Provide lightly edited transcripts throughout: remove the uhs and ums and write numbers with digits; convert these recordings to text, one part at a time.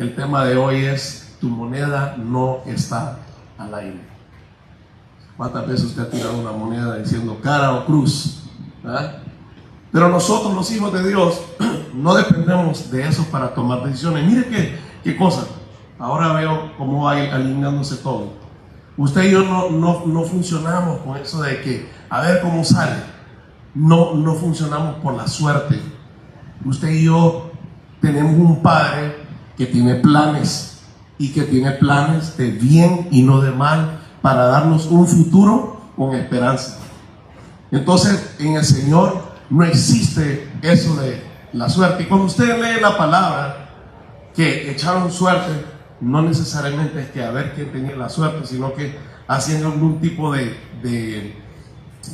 El tema de hoy es: tu moneda no está al aire. ¿Cuántas veces usted ha tirado una moneda diciendo cara o cruz? ¿Ah? Pero nosotros, los hijos de Dios, no dependemos de eso para tomar decisiones. Mire qué cosa. Ahora veo cómo va alineándose todo. Usted y yo no funcionamos con eso de que a ver cómo sale. No funcionamos por la suerte. Usted y yo tenemos un Padre que tiene planes, y que tiene planes de bien y no de mal, para darnos un futuro con esperanza. Entonces, en el Señor no existe eso de la suerte. Y cuando usted lee la palabra que echaron suerte, no necesariamente es que a ver quién tenía la suerte, sino que hacían algún tipo de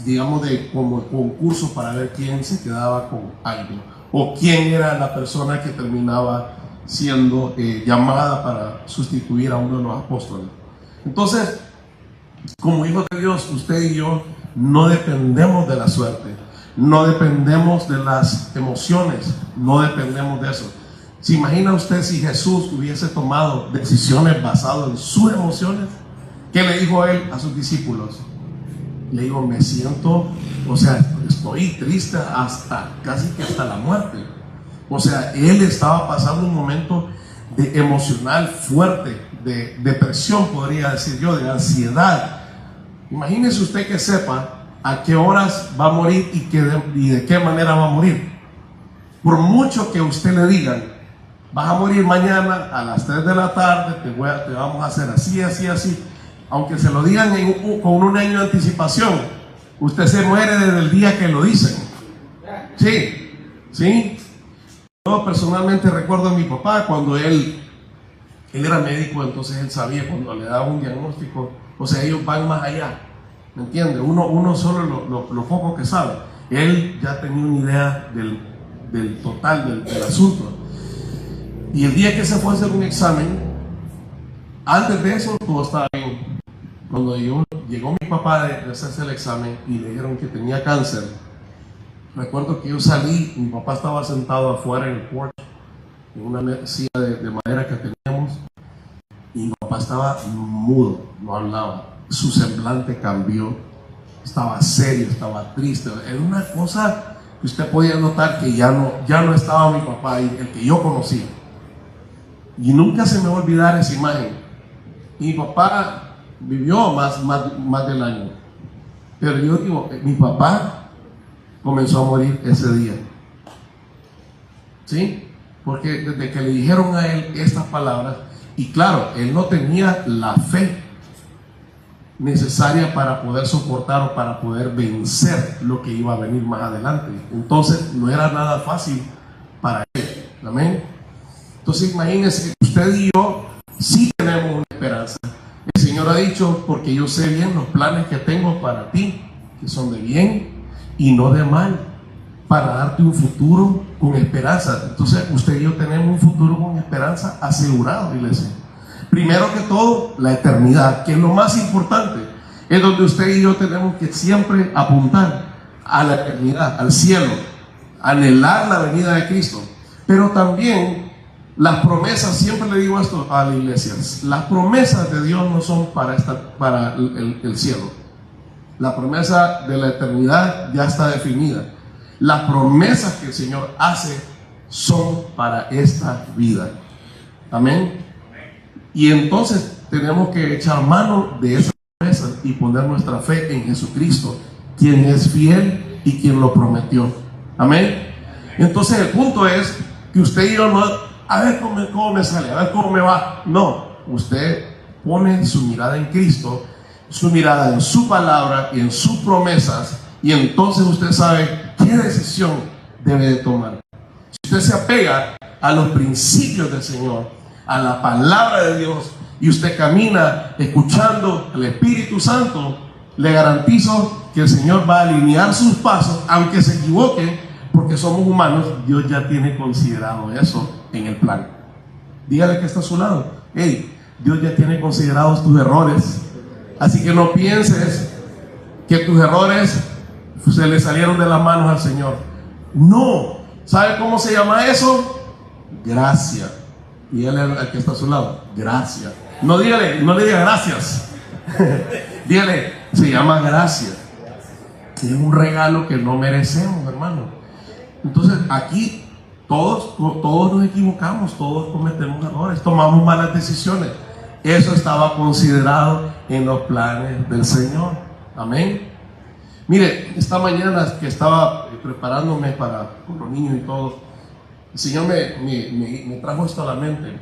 digamos, de como concurso para ver quién se quedaba con algo, o quién era la persona que terminaba siendo llamada para sustituir a uno de los apóstoles. Entonces, como hijos de Dios, usted y yo no dependemos de la suerte, no dependemos de las emociones, no dependemos de eso. ¿Se imagina usted si Jesús hubiese tomado decisiones basadas en sus emociones? ¿Qué le dijo él a sus discípulos? Le digo, me siento, o sea, estoy triste casi que hasta la muerte. O sea, él estaba pasando un momento de emocional fuerte, de depresión, podría decir yo, de ansiedad. Imagínese usted que sepa a qué horas va a morir y de qué manera va a morir. Por mucho que usted le digan, vas a morir mañana a las 3 de la tarde, te vamos a hacer así, así, así. Aunque se lo digan con un año de anticipación, usted se muere desde el día que lo dicen. Sí. Yo personalmente recuerdo a mi papá cuando él era médico, entonces él sabía cuando le daba un diagnóstico, o sea, ellos van más allá, ¿me entiende? Uno solo lo poco que sabe. Él ya tenía una idea del total del asunto. Y el día que se fue a hacer un examen, antes de eso todo estaba bien. Cuando llegó mi papá de hacerse el examen y le dijeron que tenía cáncer, recuerdo que yo salí, mi papá estaba sentado afuera en el porche, en una silla de madera que teníamos, y mi papá estaba mudo, no hablaba, su semblante cambió, estaba serio, estaba triste, era una cosa que usted podía notar que ya no estaba mi papá, el que yo conocía. Y nunca se me va a olvidar esa imagen. Mi papá vivió más del año, pero yo digo, mi papá comenzó a morir ese día, ¿sí? Porque desde que le dijeron a él estas palabras, y claro, él no tenía la fe necesaria para poder soportar o para poder vencer lo que iba a venir más adelante. Entonces no era nada fácil para él. Amén. Entonces imagínense, usted y yo sí tenemos una esperanza. El Señor ha dicho, porque yo sé bien los planes que tengo para ti, que son de bien y no de mal, para darte un futuro con esperanza. Entonces usted y yo tenemos un futuro con esperanza asegurado, iglesia. Primero que todo, la eternidad, que es lo más importante, es donde usted y yo tenemos que siempre apuntar a la eternidad, al cielo, anhelar la venida de Cristo. Pero también las promesas, siempre le digo esto a la iglesia, las promesas de Dios no son para el cielo. La promesa de la eternidad ya está definida. Las promesas que el Señor hace son para esta vida. Amén. Y entonces tenemos que echar mano de esas promesas y poner nuestra fe en Jesucristo, quien es fiel y quien lo prometió. Amén. Entonces el punto es que usted y yo no, a ver cómo me sale, a ver cómo me va. No, usted pone su mirada en Cristo, su mirada en su palabra y en sus promesas, y entonces usted sabe qué decisión debe de tomar. Si usted se apega a los principios del Señor, a la palabra de Dios, y usted camina escuchando al Espíritu Santo, le garantizo que el Señor va a alinear sus pasos, aunque se equivoque, porque somos humanos. Dios ya tiene considerado eso en el plan. Dígale que está a su lado, hey, Dios ya tiene considerados tus errores, así que no pienses que tus errores se le salieron de las manos al Señor. No. ¿Sabe cómo se llama eso? Gracia. Y él al que está a su lado, gracias. No dígale, no le diga gracias. Dígale, se llama gracia. Es un regalo que no merecemos, hermano. Entonces aquí todos nos equivocamos, todos cometemos errores, tomamos malas decisiones. Eso estaba considerado en los planes del Señor. Amén. Mire, esta mañana que estaba preparándome con los niños y todo, el Señor me trajo esto a la mente.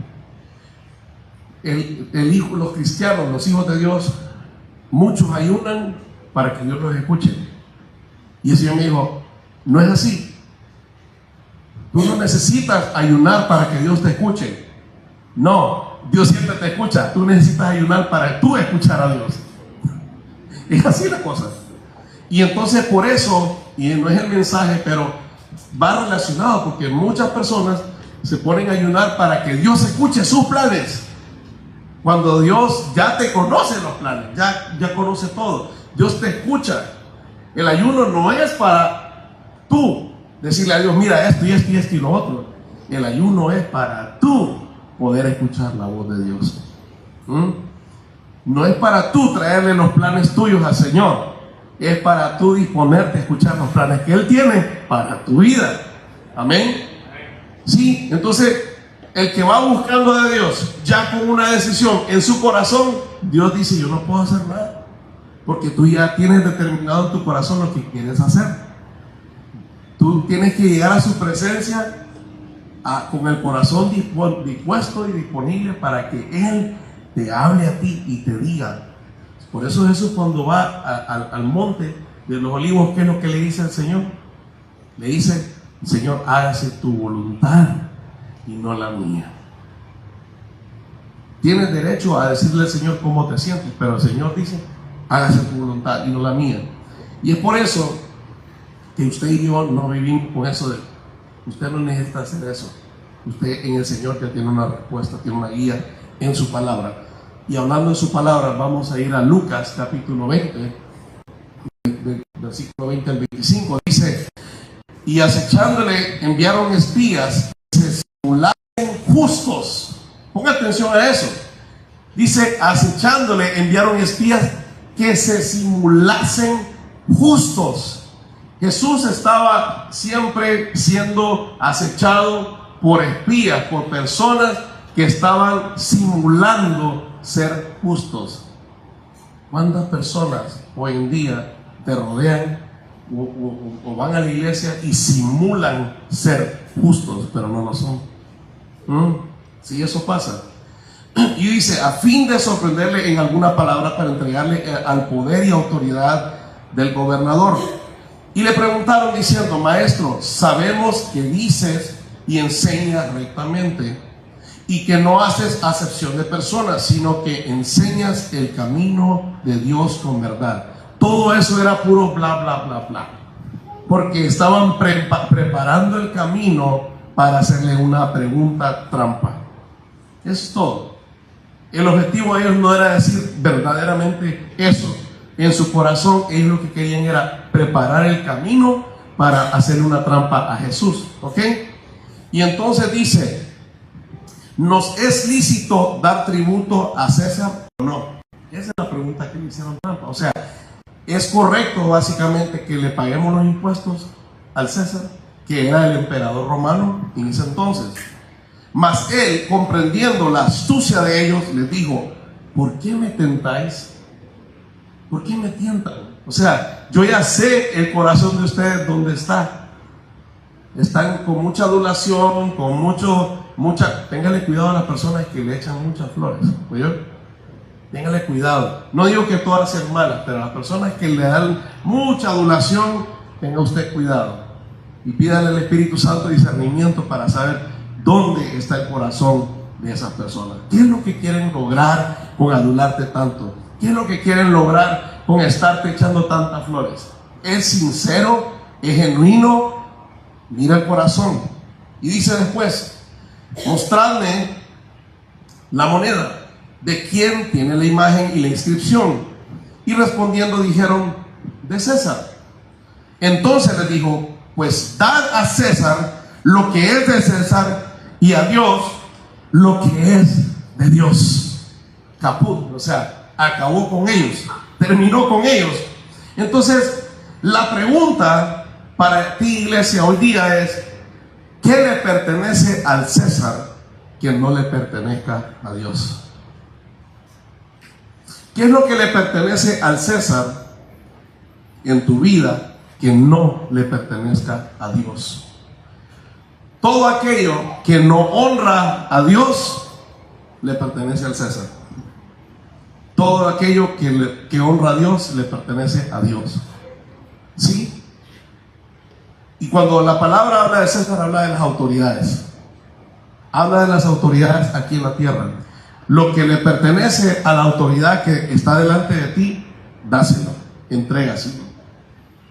Los cristianos, los hijos de Dios, muchos ayunan para que Dios los escuche. Y el Señor me dijo, no es así. Tú no necesitas ayunar para que Dios te escuche. No, Dios siempre te escucha. Tú necesitas ayunar para tú escuchar a Dios. Es así la cosa. Y entonces por eso, y no es el mensaje, pero va relacionado, porque muchas personas se ponen a ayunar para que Dios escuche sus planes. Cuando Dios ya te conoce los planes, ya conoce todo. Dios te escucha. El ayuno no es para tú decirle a Dios, mira esto y esto y esto y lo otro. El ayuno es para tú poder escuchar la voz de Dios. No es para tú traerle los planes tuyos al Señor. Es para tú disponerte a escuchar los planes que Él tiene para tu vida. Amén. Sí, entonces el que va buscando de Dios ya con una decisión en su corazón, Dios dice, yo no puedo hacer nada. Porque tú ya tienes determinado en tu corazón lo que quieres hacer. Tú tienes que llegar a su presencia con el corazón dispuesto y disponible para que Él te hable a ti y te diga. Por eso Jesús, cuando va al monte de los olivos, ¿qué es lo que le dice al Señor? Le dice, Señor, hágase tu voluntad y no la mía. Tienes derecho a decirle al Señor cómo te sientes, pero el Señor dice, hágase tu voluntad y no la mía. Y es por eso que usted y yo no vivimos con eso de, usted no necesita hacer eso. Usted en el Señor ya tiene una respuesta, tiene una guía en su palabra. Y hablando de su palabra, vamos a ir a Lucas capítulo 20, versículo 20 al 25. Dice, y acechándole enviaron espías que se simulasen justos. Ponga atención a eso. Dice, acechándole enviaron espías que se simulasen justos. Jesús estaba siempre siendo acechado por espías, por personas que estaban simulando ser justos. ¿Cuántas personas hoy en día te rodean o van a la iglesia y simulan ser justos, pero no lo son? Sí, eso pasa. Y dice, a fin de sorprenderle en alguna palabra para entregarle al poder y autoridad del gobernador. Y le preguntaron diciendo, maestro, sabemos que dices y enseñas rectamente y que no haces acepción de personas, sino que enseñas el camino de Dios con verdad. Todo eso era puro bla, bla, bla, bla. Porque estaban preparando el camino para hacerle una pregunta trampa. Es todo. El objetivo de ellos no era decir verdaderamente eso. En su corazón ellos lo que querían era preparar el camino para hacerle una trampa a Jesús. ¿Ok? Y entonces dice, ¿nos es lícito dar tributo a César o no? Esa es la pregunta que le hicieron trampa. O sea, ¿es correcto básicamente que le paguemos los impuestos al César, que era el emperador romano en ese entonces? Mas él, comprendiendo la astucia de ellos, les dijo, ¿por qué me tentáis? ¿Por qué me tientan? O sea, yo ya sé el corazón de ustedes dónde está. Están con mucha adulación, con téngale cuidado a las personas que le echan muchas flores. ¿Oyó? Téngale cuidado. No digo que todas sean malas, pero a las personas que le dan mucha adulación, tenga usted cuidado. Y pídale al Espíritu Santo discernimiento para saber dónde está el corazón de esas personas. ¿Qué es lo que quieren lograr con adularte tanto? ¿Qué es lo que quieren lograr con estarte echando tantas flores? ¿Es sincero? ¿Es genuino? Mira el corazón. Y dice después, mostradme la moneda. ¿De quién tiene la imagen y la inscripción? Y respondiendo dijeron, de César. Entonces les dijo, pues dad a César lo que es de César y a Dios lo que es de Dios. Caput, o sea, acabó con ellos, terminó con ellos. Entonces, la pregunta para ti, iglesia, hoy día es: ¿qué le pertenece al César que no le pertenezca a Dios? ¿Qué es lo que le pertenece al César en tu vida que no le pertenezca a Dios? Todo aquello que no honra a Dios le pertenece al César. Todo aquello que honra a Dios le pertenece a Dios. ¿Sí? Y cuando la palabra habla de César, habla de las autoridades. Habla de las autoridades aquí en la tierra. Lo que le pertenece a la autoridad que está delante de ti, dáselo, entrégaselo.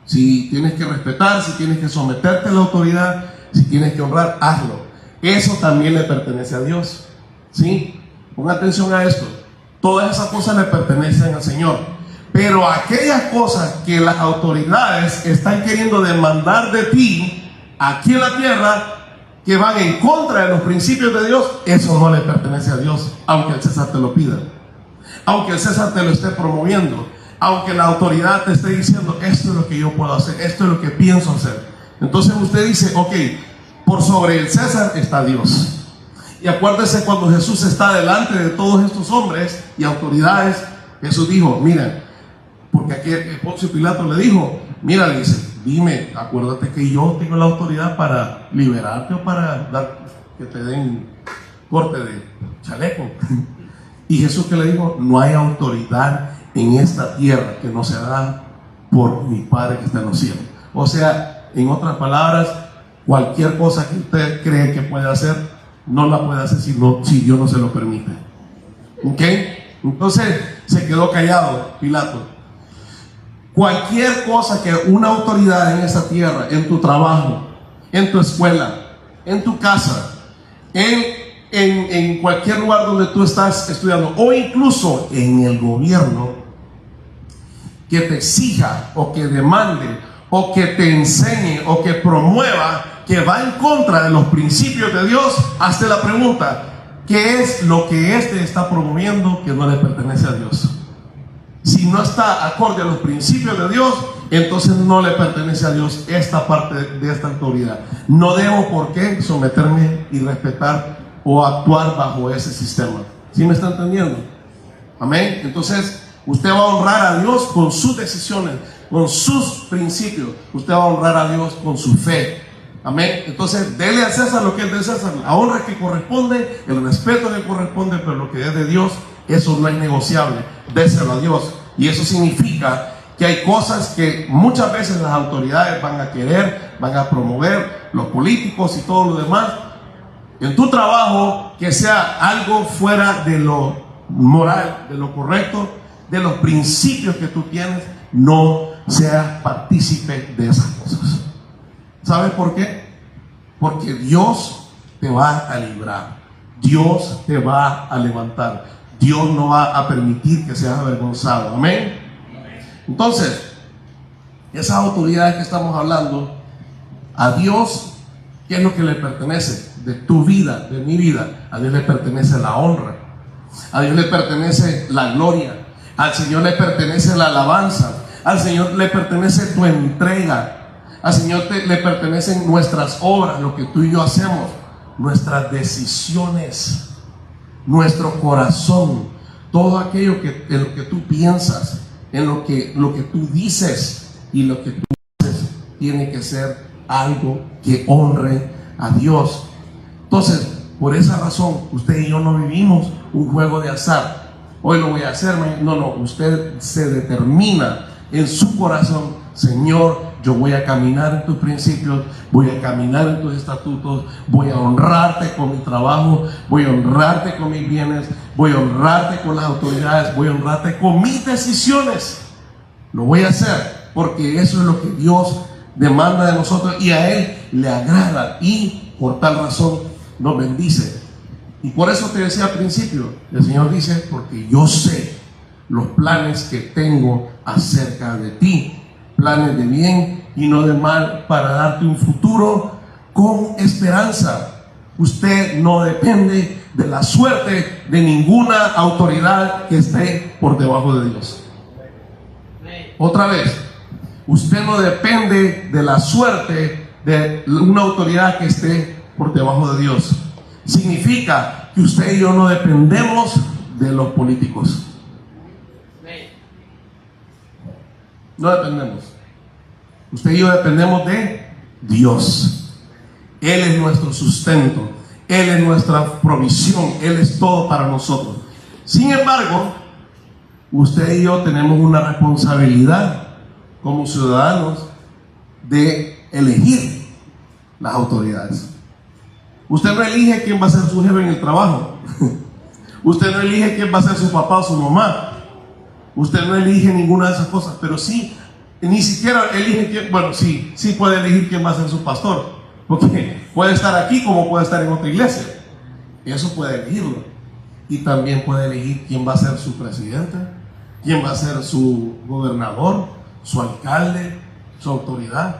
Si tienes que respetar, si tienes que someterte a la autoridad, si tienes que honrar, hazlo. Eso también le pertenece a Dios. ¿Sí? Pon atención a esto. Todas esas cosas le pertenecen al Señor. Pero aquellas cosas que las autoridades están queriendo demandar de ti aquí en la tierra, que van en contra de los principios de Dios, eso no le pertenece a Dios, aunque el César te lo pida, aunque el César te lo esté promoviendo, aunque la autoridad te esté diciendo: esto es lo que yo puedo hacer, esto es lo que pienso hacer. Entonces usted dice: ok, por sobre el César está Dios. Y acuérdese, cuando Jesús está delante de todos estos hombres y autoridades, Jesús dijo: mira, porque aquí Poncio Pilato le dijo: mira, le dice, dime, acuérdate que yo tengo la autoridad para liberarte o para dar que te den corte de chaleco. Y Jesús, que le dijo: no hay autoridad en esta tierra que no se da por mi Padre que está en los cielos. O sea, en otras palabras, cualquier cosa que usted cree que puede hacer, no la puede hacer si Dios no se lo permite. ¿Ok? Entonces se quedó callado Pilato. Cualquier cosa que una autoridad en esta tierra, en tu trabajo, en tu escuela, en tu casa, en cualquier lugar donde tú estás estudiando, o incluso en el gobierno, que te exija o que demande o que te enseñe o que promueva, que va en contra de los principios de Dios, hazte la pregunta: ¿qué es lo que éste está promoviendo que no le pertenece a Dios? Si no está acorde a los principios de Dios, entonces no le pertenece a Dios esta parte de esta autoridad. No debo por qué someterme y respetar o actuar bajo ese sistema. ¿Sí me está entendiendo? Amén. Entonces usted va a honrar a Dios con sus decisiones, con sus principios. Usted va a honrar a Dios con su fe. Amén. Entonces dele a César lo que es de César, la honra que corresponde, el respeto que corresponde, pero lo que es de Dios, eso no es negociable. Déselo a Dios. Y eso significa que hay cosas que muchas veces las autoridades van a querer, van a promover, los políticos y todo lo demás, en tu trabajo, que sea algo fuera de lo moral, de lo correcto, de los principios que tú tienes. No seas partícipe de esas cosas. ¿Sabes por qué? Porque Dios te va a librar, Dios te va a levantar, Dios no va a permitir que seas avergonzado. Amén. Entonces, esas autoridades que estamos hablando, a Dios, ¿qué es lo que le pertenece? De tu vida, de mi vida, a Dios le pertenece la honra, a Dios le pertenece la gloria, al Señor le pertenece la alabanza, al Señor le pertenece tu entrega, al Señor le pertenecen nuestras obras, lo que tú y yo hacemos, nuestras decisiones, nuestro corazón, todo aquello en lo que tú piensas, en lo que tú dices y lo que tú haces, tiene que ser algo que honre a Dios. Entonces, por esa razón, usted y yo no vivimos un juego de azar. Hoy lo voy a hacer, no, usted se determina en su corazón: Señor, yo voy a caminar en tus principios, voy a caminar en tus estatutos, voy a honrarte con mi trabajo, voy a honrarte con mis bienes, voy a honrarte con las autoridades, voy a honrarte con mis decisiones. Lo voy a hacer porque eso es lo que Dios demanda de nosotros y a Él le agrada, y por tal razón nos bendice. Y por eso te decía al principio, el Señor dice: porque yo sé los planes que tengo acerca de ti, planes de bien y no de mal, para darte un futuro con esperanza. Usted no depende de la suerte de ninguna autoridad que esté por debajo de Dios. Otra vez, usted no depende de la suerte de una autoridad que esté por debajo de Dios. Significa que usted y yo no dependemos de los políticos. No dependemos. Usted y yo dependemos de Dios. Él es nuestro sustento, Él es nuestra provisión, Él es todo para nosotros. Sin embargo, usted y yo tenemos una responsabilidad como ciudadanos de elegir las autoridades. Usted no elige quién va a ser su jefe en el trabajo. Usted no elige quién va a ser su papá o su mamá. Usted no elige ninguna de esas cosas, pero sí, ni siquiera elige quién, bueno, sí puede elegir quién va a ser su pastor, porque puede estar aquí como puede estar en otra iglesia. Eso puede elegirlo. Y también puede elegir quién va a ser su presidente, quién va a ser su gobernador, su alcalde, su autoridad.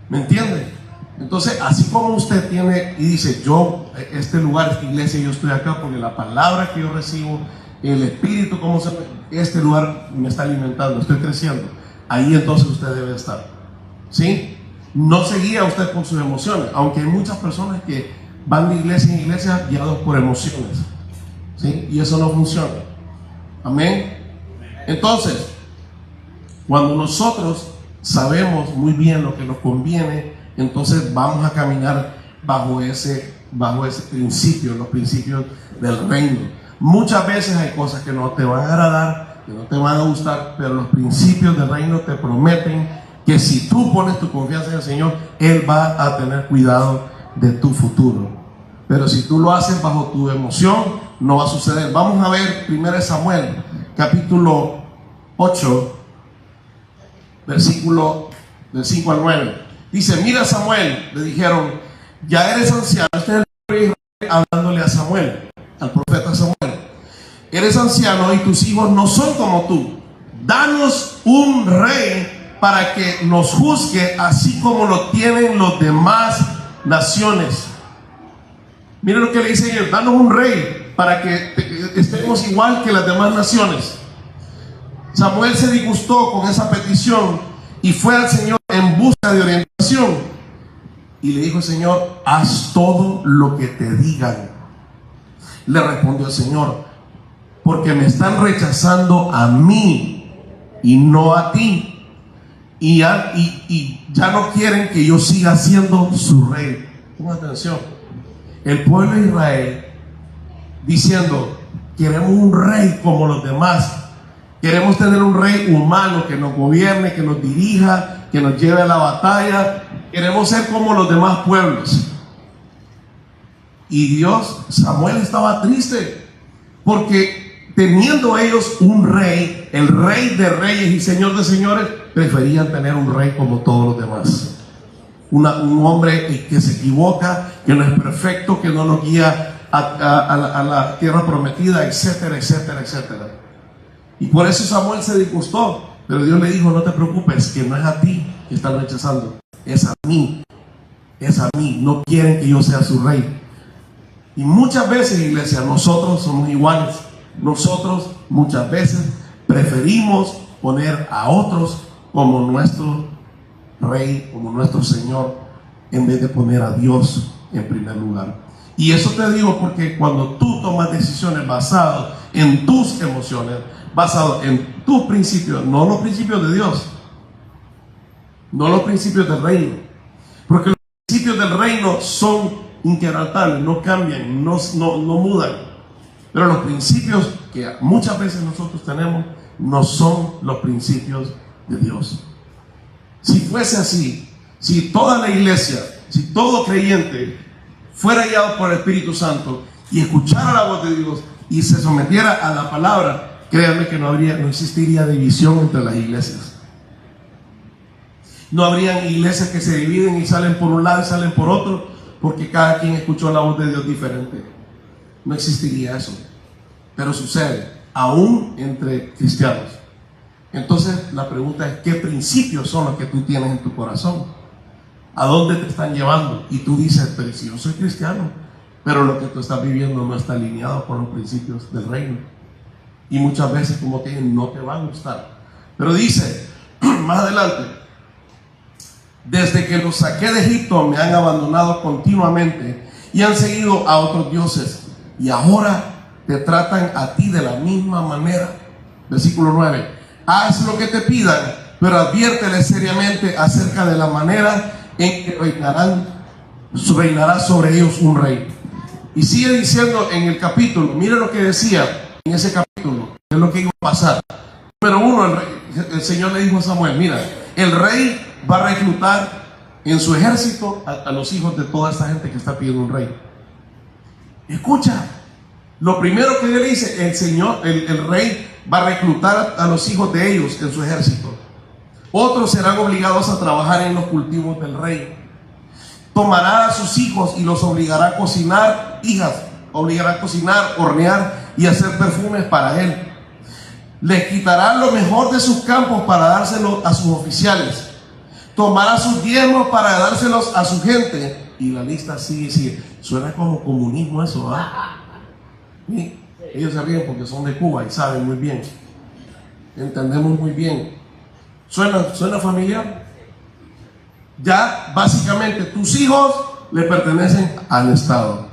¿Me entiende? Entonces, así como usted tiene y dice, yo, este lugar, esta iglesia, yo estoy acá porque la palabra que yo recibo, el espíritu, este lugar me está alimentando, estoy creciendo. Ahí entonces usted debe estar. ¿Sí? No se guía usted por sus emociones, aunque hay muchas personas que van de iglesia en iglesia guiados por emociones. ¿Sí? Y eso no funciona. Amén. Entonces, cuando nosotros sabemos muy bien lo que nos conviene, entonces vamos a caminar bajo ese principio, los principios del reino. Muchas veces hay cosas que no te van a agradar, que no te van a gustar, pero los principios del reino te prometen que si tú pones tu confianza en el Señor, Él va a tener cuidado de tu futuro. Pero si tú lo haces bajo tu emoción, no va a suceder. Vamos a ver 1 Samuel, capítulo 8, versículo del 5 al 9. Dice, mira Samuel, le dijeron, ya eres anciano. Este es el rey hablándole a Samuel, al profeta Samuel. Eres anciano y tus hijos no son como tú. Danos un rey para que nos juzgue así como lo tienen los demás naciones. Miren lo que le dice ellos, danos un rey para que estemos igual que las demás naciones. Samuel se disgustó con esa petición y fue al Señor en busca de orientación. Y le dijo el Señor, haz todo lo que te digan. Le respondió el Señor, porque me están rechazando a mí y no a ti. Y ya no quieren que yo siga siendo su rey. Pongan atención. El pueblo de Israel diciendo, queremos un rey como los demás. Queremos tener un rey humano que nos gobierne, que nos dirija, que nos lleve a la batalla. Queremos ser como los demás pueblos. Y Samuel estaba triste, porque teniendo ellos un rey, el rey de reyes y señor de señores, preferían tener un rey como todos los demás. Un hombre que se equivoca, que no es perfecto, que no nos guía a la tierra prometida, etcétera, etcétera, etcétera. Y por eso Samuel se disgustó. Pero Dios le dijo, no te preocupes, que no es a ti que están rechazando, es a mí. Es a mí. No quieren que yo sea su rey. Y muchas veces, iglesia, nosotros somos iguales. Nosotros muchas veces preferimos poner a otros como nuestro rey, como nuestro Señor, en vez de poner a Dios en primer lugar. Y eso te digo porque cuando tú tomas decisiones basadas en tus emociones, basados en tus principios, no los principios de Dios, no los principios del reino, porque los principios del reino son inquebrantables, no cambian, no mudan, pero los principios que muchas veces nosotros tenemos no son los principios de Dios. Si fuese así, si toda la iglesia, si todo creyente fuera guiado por el Espíritu Santo y escuchara la voz de Dios y se sometiera a la palabra, créanme que no existiría división entre las iglesias. No habrían iglesias que se dividen y salen por un lado y salen por otro, porque cada quien escuchó la voz de Dios diferente. No existiría eso. Pero sucede, aún entre cristianos. Entonces la pregunta es, ¿qué principios son los que tú tienes en tu corazón? ¿A dónde te están llevando? Y tú dices, pero si yo soy cristiano, pero lo que tú estás viviendo no está alineado con los principios del reino. Y muchas veces, como te digo, no te va a gustar. Pero dice, más adelante, desde que los saqué de Egipto me han abandonado continuamente y han seguido a otros dioses. Y ahora te tratan a ti de la misma manera. Versículo 9. Haz lo que te pidan, pero adviérteles seriamente acerca de la manera en que reinará sobre ellos un rey. Y sigue diciendo en el capítulo, mire lo que decía en ese capítulo, es lo que iba a pasar. Número 1, el Señor le dijo a Samuel, mira, el rey va a reclutar en su ejército a los hijos de toda esta gente que está pidiendo un rey. Escucha, lo primero que él dice, el rey va a reclutar a los hijos de ellos en su ejército. Otros serán obligados a trabajar en los cultivos del rey. Tomará a sus hijos y los obligará a cocinar, obligará a cocinar, hornear y hacer perfumes para él. Les quitará lo mejor de sus campos para dárselo a sus oficiales. Tomará sus diezmos para dárselos a su gente. Y la lista sigue. Suena como comunismo eso, ¿verdad? ¿Sí? Ellos se ríen porque son de Cuba y saben muy bien. Entendemos muy bien. ¿Suena familiar? Ya básicamente tus hijos le pertenecen al Estado.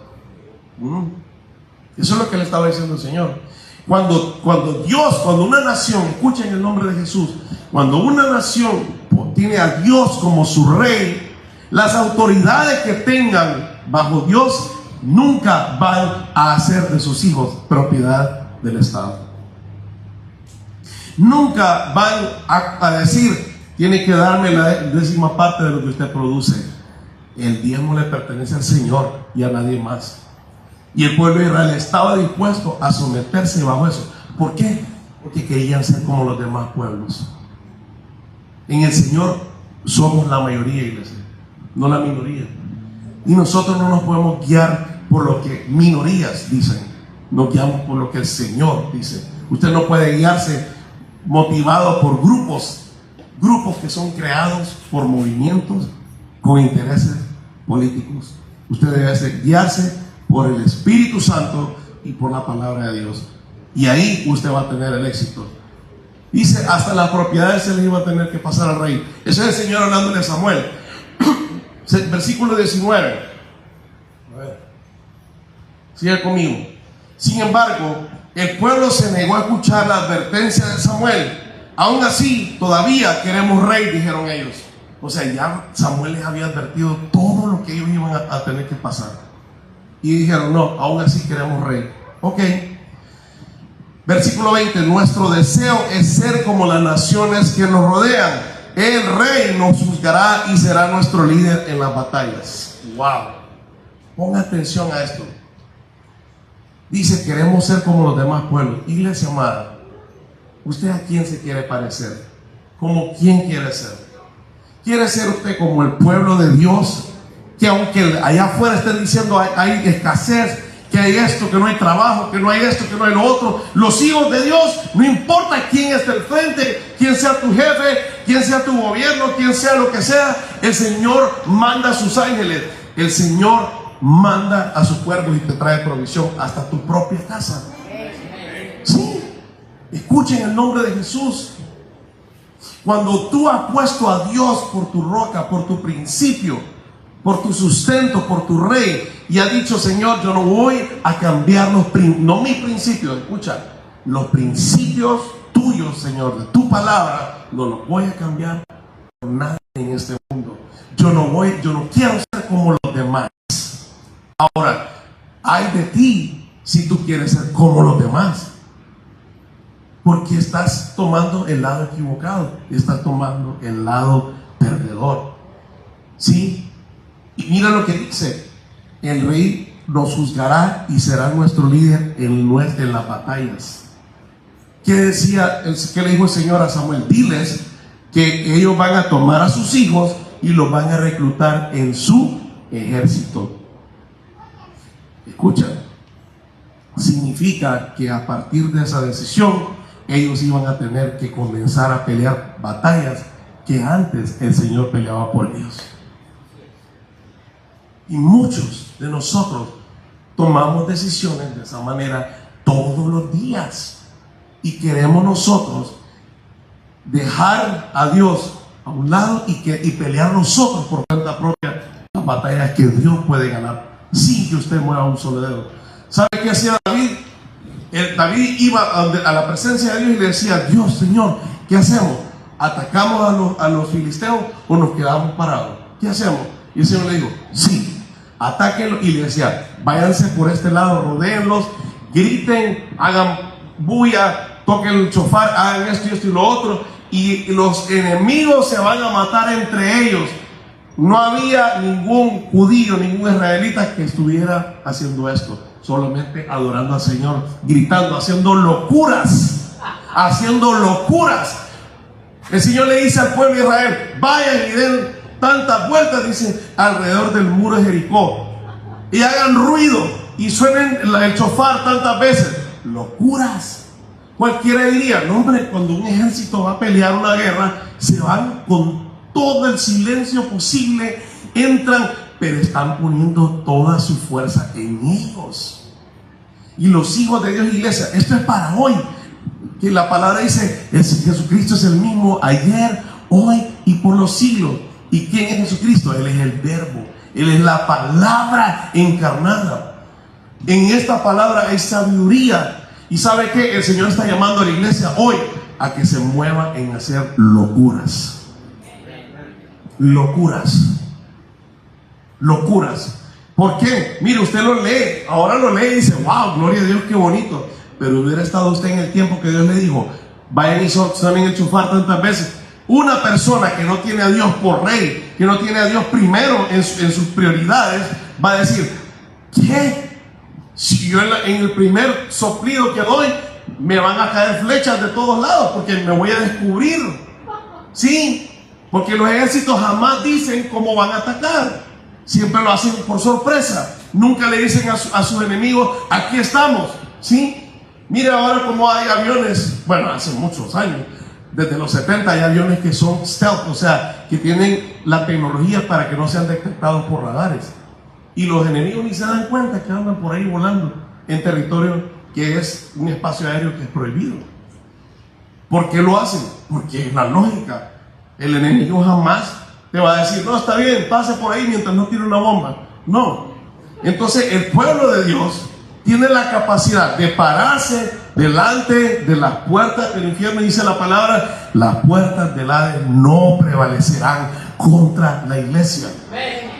Eso es lo que le estaba diciendo el Señor. Cuando una nación, escuchen el nombre de Jesús, cuando una nación tiene a Dios como su rey, las autoridades que tengan bajo Dios nunca van a hacer de sus hijos propiedad del Estado. Nunca van a decir, tiene que darme la 10ª parte de lo que usted produce. El diezmo le pertenece al Señor y a nadie más. Y el pueblo de Israel estaba dispuesto a someterse bajo eso. ¿Por qué? Porque querían ser como los demás pueblos. En el Señor somos la mayoría, iglesia, no la minoría. Y nosotros no nos podemos guiar por lo que minorías dicen. Nos guiamos por lo que el Señor dice. Usted no puede guiarse motivado por grupos que son creados por movimientos con intereses políticos. Usted debe guiarse por el Espíritu Santo y por la palabra de Dios. Y ahí usted va a tener el éxito. Dice, hasta las propiedades se les iba a tener que pasar al rey. Ese es el Señor hablándole a Samuel. Versículo 19. A ver. Sigue conmigo. Sin embargo, el pueblo se negó a escuchar la advertencia de Samuel. Aún así, todavía queremos rey, dijeron ellos. O sea, ya Samuel les había advertido todo lo que ellos iban a tener que pasar. Y dijeron, no, aún así queremos rey. Ok. Versículo 20, nuestro deseo es ser como las naciones que nos rodean. El rey nos juzgará y será nuestro líder en las batallas. Wow. Ponga atención a esto. Dice, queremos ser como los demás pueblos. Iglesia amada, ¿usted a quién se quiere parecer? ¿Como quién quiere ser? ¿Quiere ser usted como el pueblo de Dios? Que aunque allá afuera estén diciendo hay escasez, que hay esto, que no hay trabajo, que no hay esto, que no hay lo otro. Los hijos de Dios, no importa quién esté al frente, quién sea tu jefe, quién sea tu gobierno, quién sea lo que sea, el Señor manda a sus ángeles. El Señor manda a sus cuervos y te trae provisión hasta tu propia casa. Sí, escuchen el nombre de Jesús. Cuando tú has puesto a Dios por tu roca, por tu principio, por tu sustento, por tu rey, y ha dicho, Señor, yo no voy a cambiar no mis principios, escucha, los principios tuyos, Señor, de tu palabra, no los voy a cambiar por nada en este mundo. Yo no quiero ser como los demás. Ahora, hay de ti si tú quieres ser como los demás, porque estás tomando el lado equivocado, estás tomando el lado perdedor. ¿Sí? Y mira lo que dice, el rey nos juzgará y será nuestro líder en las batallas. ¿Qué decía? ¿Qué le dijo el Señor a Samuel? Diles que ellos van a tomar a sus hijos y los van a reclutar en su ejército. Escucha, significa que a partir de esa decisión ellos iban a tener que comenzar a pelear batallas que antes el Señor peleaba por ellos. Y muchos de nosotros tomamos decisiones de esa manera todos los días. Y queremos nosotros dejar a Dios a un lado y pelear nosotros por cuenta propia las batallas que Dios puede ganar sin que usted mueva un solo dedo. ¿Sabe qué hacía David? David iba a la presencia de Dios y le decía: Dios, Señor, ¿qué hacemos? ¿Atacamos a los filisteos o nos quedamos parados? ¿Qué hacemos? Y el Señor le dijo: sí, atáquenlos. Y le decía: váyanse por este lado, rodéenlos, griten, hagan bulla, toquen el chofar, hagan esto y esto y lo otro, y los enemigos se van a matar entre ellos. No había ningún judío, ningún israelita que estuviera haciendo esto, solamente adorando al Señor, gritando, haciendo locuras, haciendo locuras. El Señor le dice al pueblo de Israel: vayan y den tantas vueltas, dice, alrededor del muro de Jericó, y hagan ruido y suenen el chofar tantas veces. Locuras. Cualquiera diría: no, hombre, cuando un ejército va a pelear una guerra, se van con todo el silencio posible, entran, pero están poniendo toda su fuerza en ellos. Y los hijos de Dios, iglesia, esto es para hoy, que la palabra dice: Jesucristo es el mismo ayer, hoy y por los siglos. ¿Y quién es Jesucristo? Él es el verbo, Él es la palabra encarnada. En esta palabra hay sabiduría. Y ¿sabe qué? El Señor está llamando a la iglesia hoy a que se mueva en hacer locuras. Locuras. Locuras. ¿Por qué? Mire, usted lo lee, ahora lo lee y dice: wow, gloria a Dios, qué bonito. Pero hubiera estado usted en el tiempo que Dios le dijo: vayan y suenen el chofar tantas veces. Una persona que no tiene a Dios por rey, que no tiene a Dios primero en sus prioridades, va a decir: ¿qué? Si yo en el primer soplido que doy, me van a caer flechas de todos lados, porque me voy a descubrir. Sí, porque los ejércitos jamás dicen cómo van a atacar. Siempre lo hacen por sorpresa. Nunca le dicen a sus enemigos: aquí estamos. ¿Sí? Mire ahora cómo hay aviones. Bueno, hace muchos años, desde los 70 hay aviones que son stealth, o sea, que tienen la tecnología para que no sean detectados por radares. Y los enemigos ni se dan cuenta que andan por ahí volando en territorio que es un espacio aéreo que es prohibido. ¿Por qué lo hacen? Porque es la lógica. El enemigo jamás te va a decir: no, está bien, pase por ahí mientras no tire una bomba. No. Entonces el pueblo de Dios tiene la capacidad de pararse delante de las puertas del infierno. Dice la palabra: las puertas del Hades no prevalecerán contra la iglesia.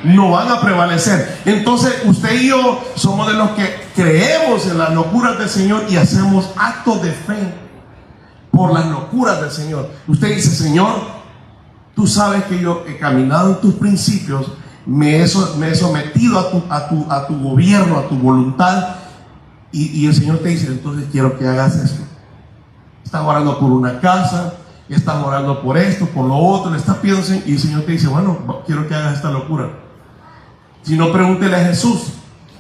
No van a prevalecer. Entonces usted y yo somos de los que creemos en las locuras del Señor y hacemos actos de fe por las locuras del Señor. Usted dice: Señor, tú sabes que yo he caminado en tus principios, me he sometido a tu gobierno, a tu voluntad, y el Señor te dice: entonces quiero que hagas esto. Estás orando por una casa, estás orando por esto, por lo otro, le estás pidiendo, y el Señor te dice: bueno, quiero que hagas esta locura. Si no, pregúntele a Jesús.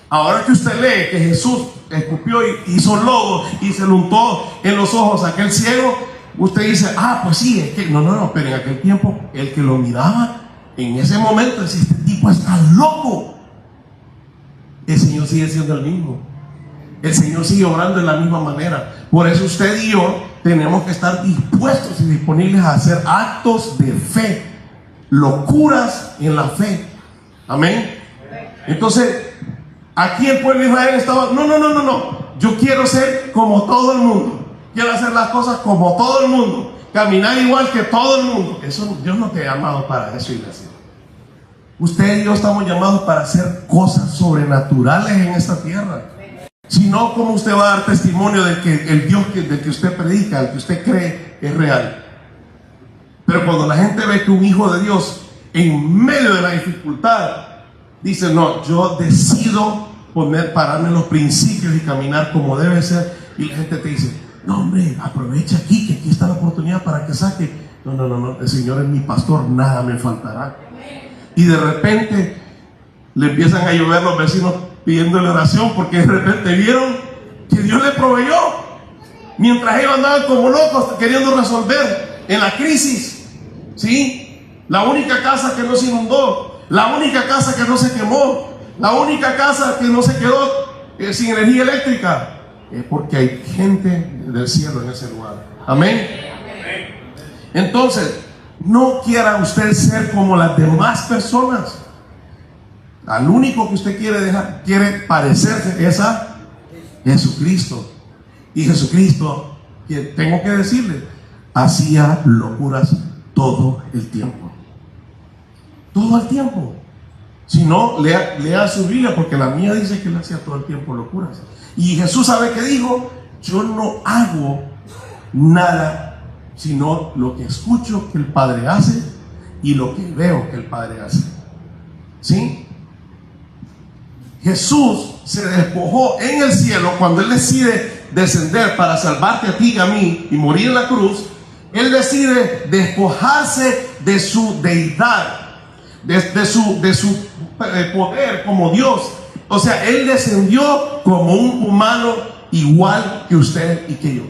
Ahora que usted lee que Jesús escupió y hizo lodo y se lo untó en los ojos a aquel ciego, usted dice: ah, pues sí, es que no, pero en aquel tiempo el que lo miraba en ese momento decía: este tipo está loco. El Señor sigue siendo el mismo. El Señor sigue obrando de la misma manera. Por eso usted y yo tenemos que estar dispuestos y disponibles a hacer actos de fe, locuras en la fe. Amén. Entonces, aquí el pueblo de Israel estaba: no, yo quiero ser como todo el mundo, quiero hacer las cosas como todo el mundo, caminar igual que todo el mundo. Eso, Dios no te ha llamado para eso, iglesia. Usted y yo estamos llamados para hacer cosas sobrenaturales en esta tierra. Si no, ¿cómo usted va a dar testimonio de que el Dios del que usted predica, el que usted cree, es real? Pero cuando la gente ve que un hijo de Dios en medio de la dificultad dice: no, yo decido pararme en los principios y caminar como debe ser, y la gente te dice: no, hombre, aprovecha aquí, que aquí está la oportunidad para que saque. No, el Señor es mi pastor, nada me faltará. Y de repente le empiezan a llover los vecinos pidiéndole oración, porque de repente vieron que Dios le proveyó, mientras ellos andaban como locos queriendo resolver en la crisis. ¿Sí? La única casa que no se inundó, la única casa que no se quemó, la única casa que no se quedó sin energía eléctrica? Es porque hay gente del cielo en ese lugar. Amén. Entonces, no quiera usted ser como las demás personas. Al único que usted quiere parecerse es a Jesucristo. Y Jesucristo, que tengo que decirle, hacía locuras todo el tiempo. Todo el tiempo. Si no, lea su Biblia, porque la mía dice que él hacía todo el tiempo locuras. Y Jesús, ¿sabe qué dijo? Yo no hago nada sino lo que escucho que el Padre hace y lo que veo que el Padre hace. ¿Sí? Jesús se despojó en el cielo cuando Él decide descender para salvarte a ti y a mí y morir en la cruz. Él decide despojarse de su deidad, de su poder como Dios. O sea, Él descendió como un humano igual que usted y que yo,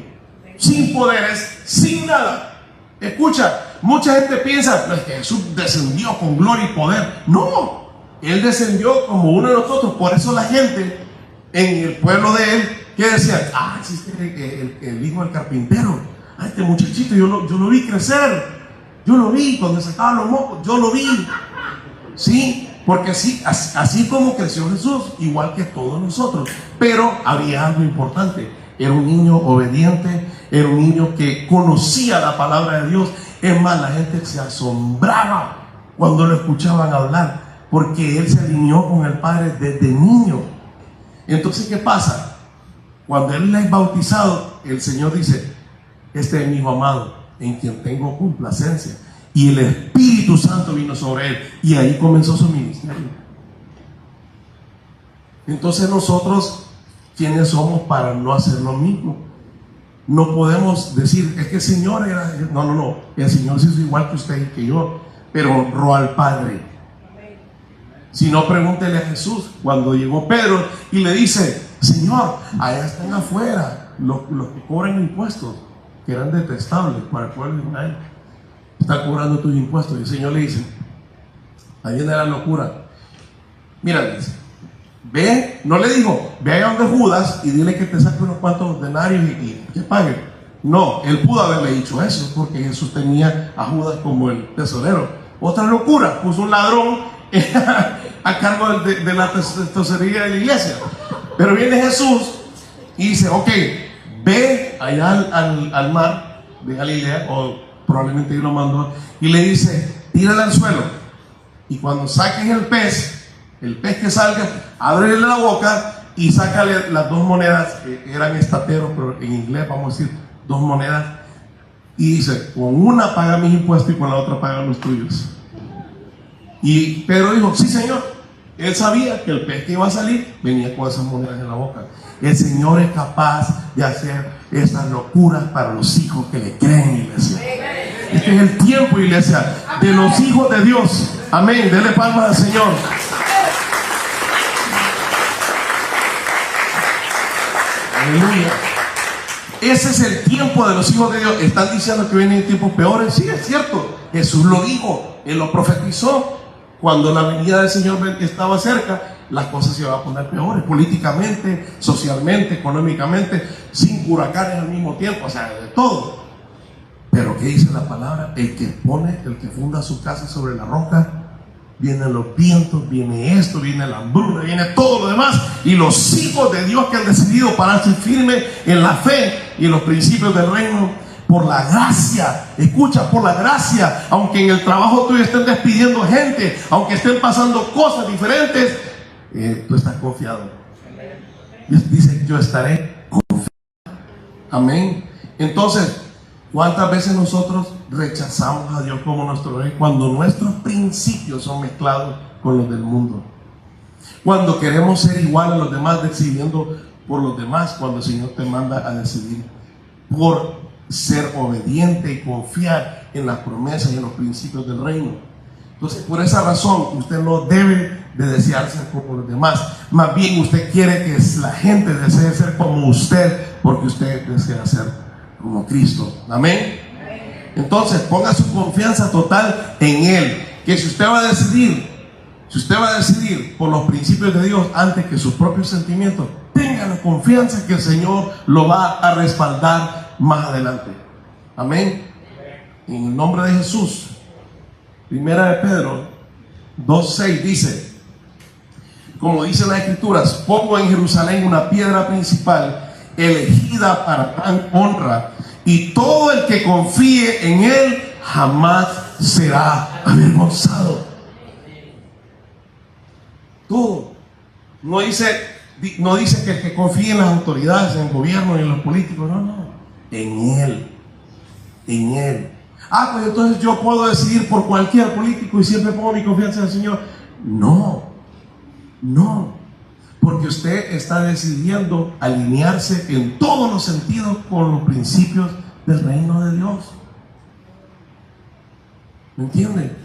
sin poderes, sin nada. Escucha, mucha gente piensa pues, que Jesús descendió con gloria y poder. No, Él descendió como uno de nosotros. Por eso la gente en el pueblo de Él, que decía, existe el hijo del carpintero. Este muchachito yo lo vi crecer. Yo lo vi cuando sacaba los mocos. Yo lo vi. Sí, porque así como creció Jesús, igual que todos nosotros. Pero había algo importante. Era un niño obediente, era un niño que conocía la palabra de Dios. Es más, la gente se asombraba cuando lo escuchaban hablar, porque él se alineó con el Padre desde niño. Entonces, ¿qué pasa? Cuando él es bautizado, el Señor dice, este es mi hijo amado, en quien tengo complacencia. Y el Espíritu Santo vino sobre él, y ahí comenzó su ministerio. Entonces nosotros, ¿quiénes somos para no hacer lo mismo? No podemos decir, es que el Señor era... No, el Señor se hizo igual que usted y que yo, pero honró al Padre. Si no, pregúntele a Jesús cuando llegó Pedro y le dice, Señor, allá están afuera los que cobran impuestos, que eran detestables para el pueblo de Israel. Están cobrando tus impuestos. Y el Señor le dice, ahí viene la locura. Mira, le dice, ve, no le dijo, ve allá donde Judas y dile que te saque unos cuantos denarios y que pague. No, él pudo haberle dicho eso, porque Jesús tenía a Judas como el tesorero. Otra locura, puso un ladrón a cargo de la tesorería de la iglesia. Pero viene Jesús y dice, ok, ve allá al mar de Galilea, o probablemente él lo mandó, y le dice, tírale al suelo, y cuando saques el pez que salga, ábrele la boca y sácale las dos monedas, que eran estateros, pero en inglés vamos a decir 2 monedas, y dice, con una paga mis impuestos y con la otra paga los tuyos. Y Pedro dijo, sí, Señor. Él sabía que el pez que iba a salir venía con esas monedas en la boca. El Señor es capaz de hacer estas locuras para los hijos que le creen, iglesia. Este es el tiempo, iglesia, de los hijos de Dios. Amén. Denle palmas al Señor. Aleluya. Ese es el tiempo de los hijos de Dios. Están diciendo que vienen tiempos peores. Sí, es cierto. Jesús lo dijo. Él lo profetizó. Cuando la venida del Señor estaba cerca, las cosas se iban a poner peores, políticamente, socialmente, económicamente, 5 huracanes al mismo tiempo, o sea, de todo. Pero ¿qué dice la palabra? El que funda su casa sobre la roca, vienen los vientos, viene esto, viene la hambruna, viene todo lo demás, y los hijos de Dios que han decidido pararse firme en la fe y en los principios del reino, por la gracia, escucha, por la gracia, aunque en el trabajo tuyo estén despidiendo gente, aunque estén pasando cosas diferentes, tú estás confiado. Dios dice, yo estaré confiado. Amén. Entonces, ¿cuántas veces nosotros rechazamos a Dios como nuestro rey cuando nuestros principios son mezclados con los del mundo? Cuando queremos ser igual a los demás, decidiendo por los demás, cuando el Señor te manda a decidir por ser obediente y confiar en las promesas y en los principios del reino. Entonces, por esa razón, usted no debe de desear ser como los demás. Más bien, usted quiere que la gente desee ser como usted, porque usted desea ser como Cristo. Amén. Entonces, ponga su confianza total en Él. Que si usted va a decidir por los principios de Dios antes que sus propios sentimientos, tenga la confianza que el Señor lo va a respaldar más adelante. Amén. En el nombre de Jesús. Primera de Pedro 2:6 dice, como dicen las Escrituras, pongo en Jerusalén una piedra principal, elegida para gran honra, y todo el que confíe en él jamás será avergonzado. Todo. No dice que el que confíe en las autoridades, en el gobierno y en los políticos, no. En él. En él. Pues entonces yo puedo decidir por cualquier político y siempre pongo mi confianza en el Señor. No. Porque usted está decidiendo alinearse en todos los sentidos con los principios del reino de Dios. ¿Me entiende?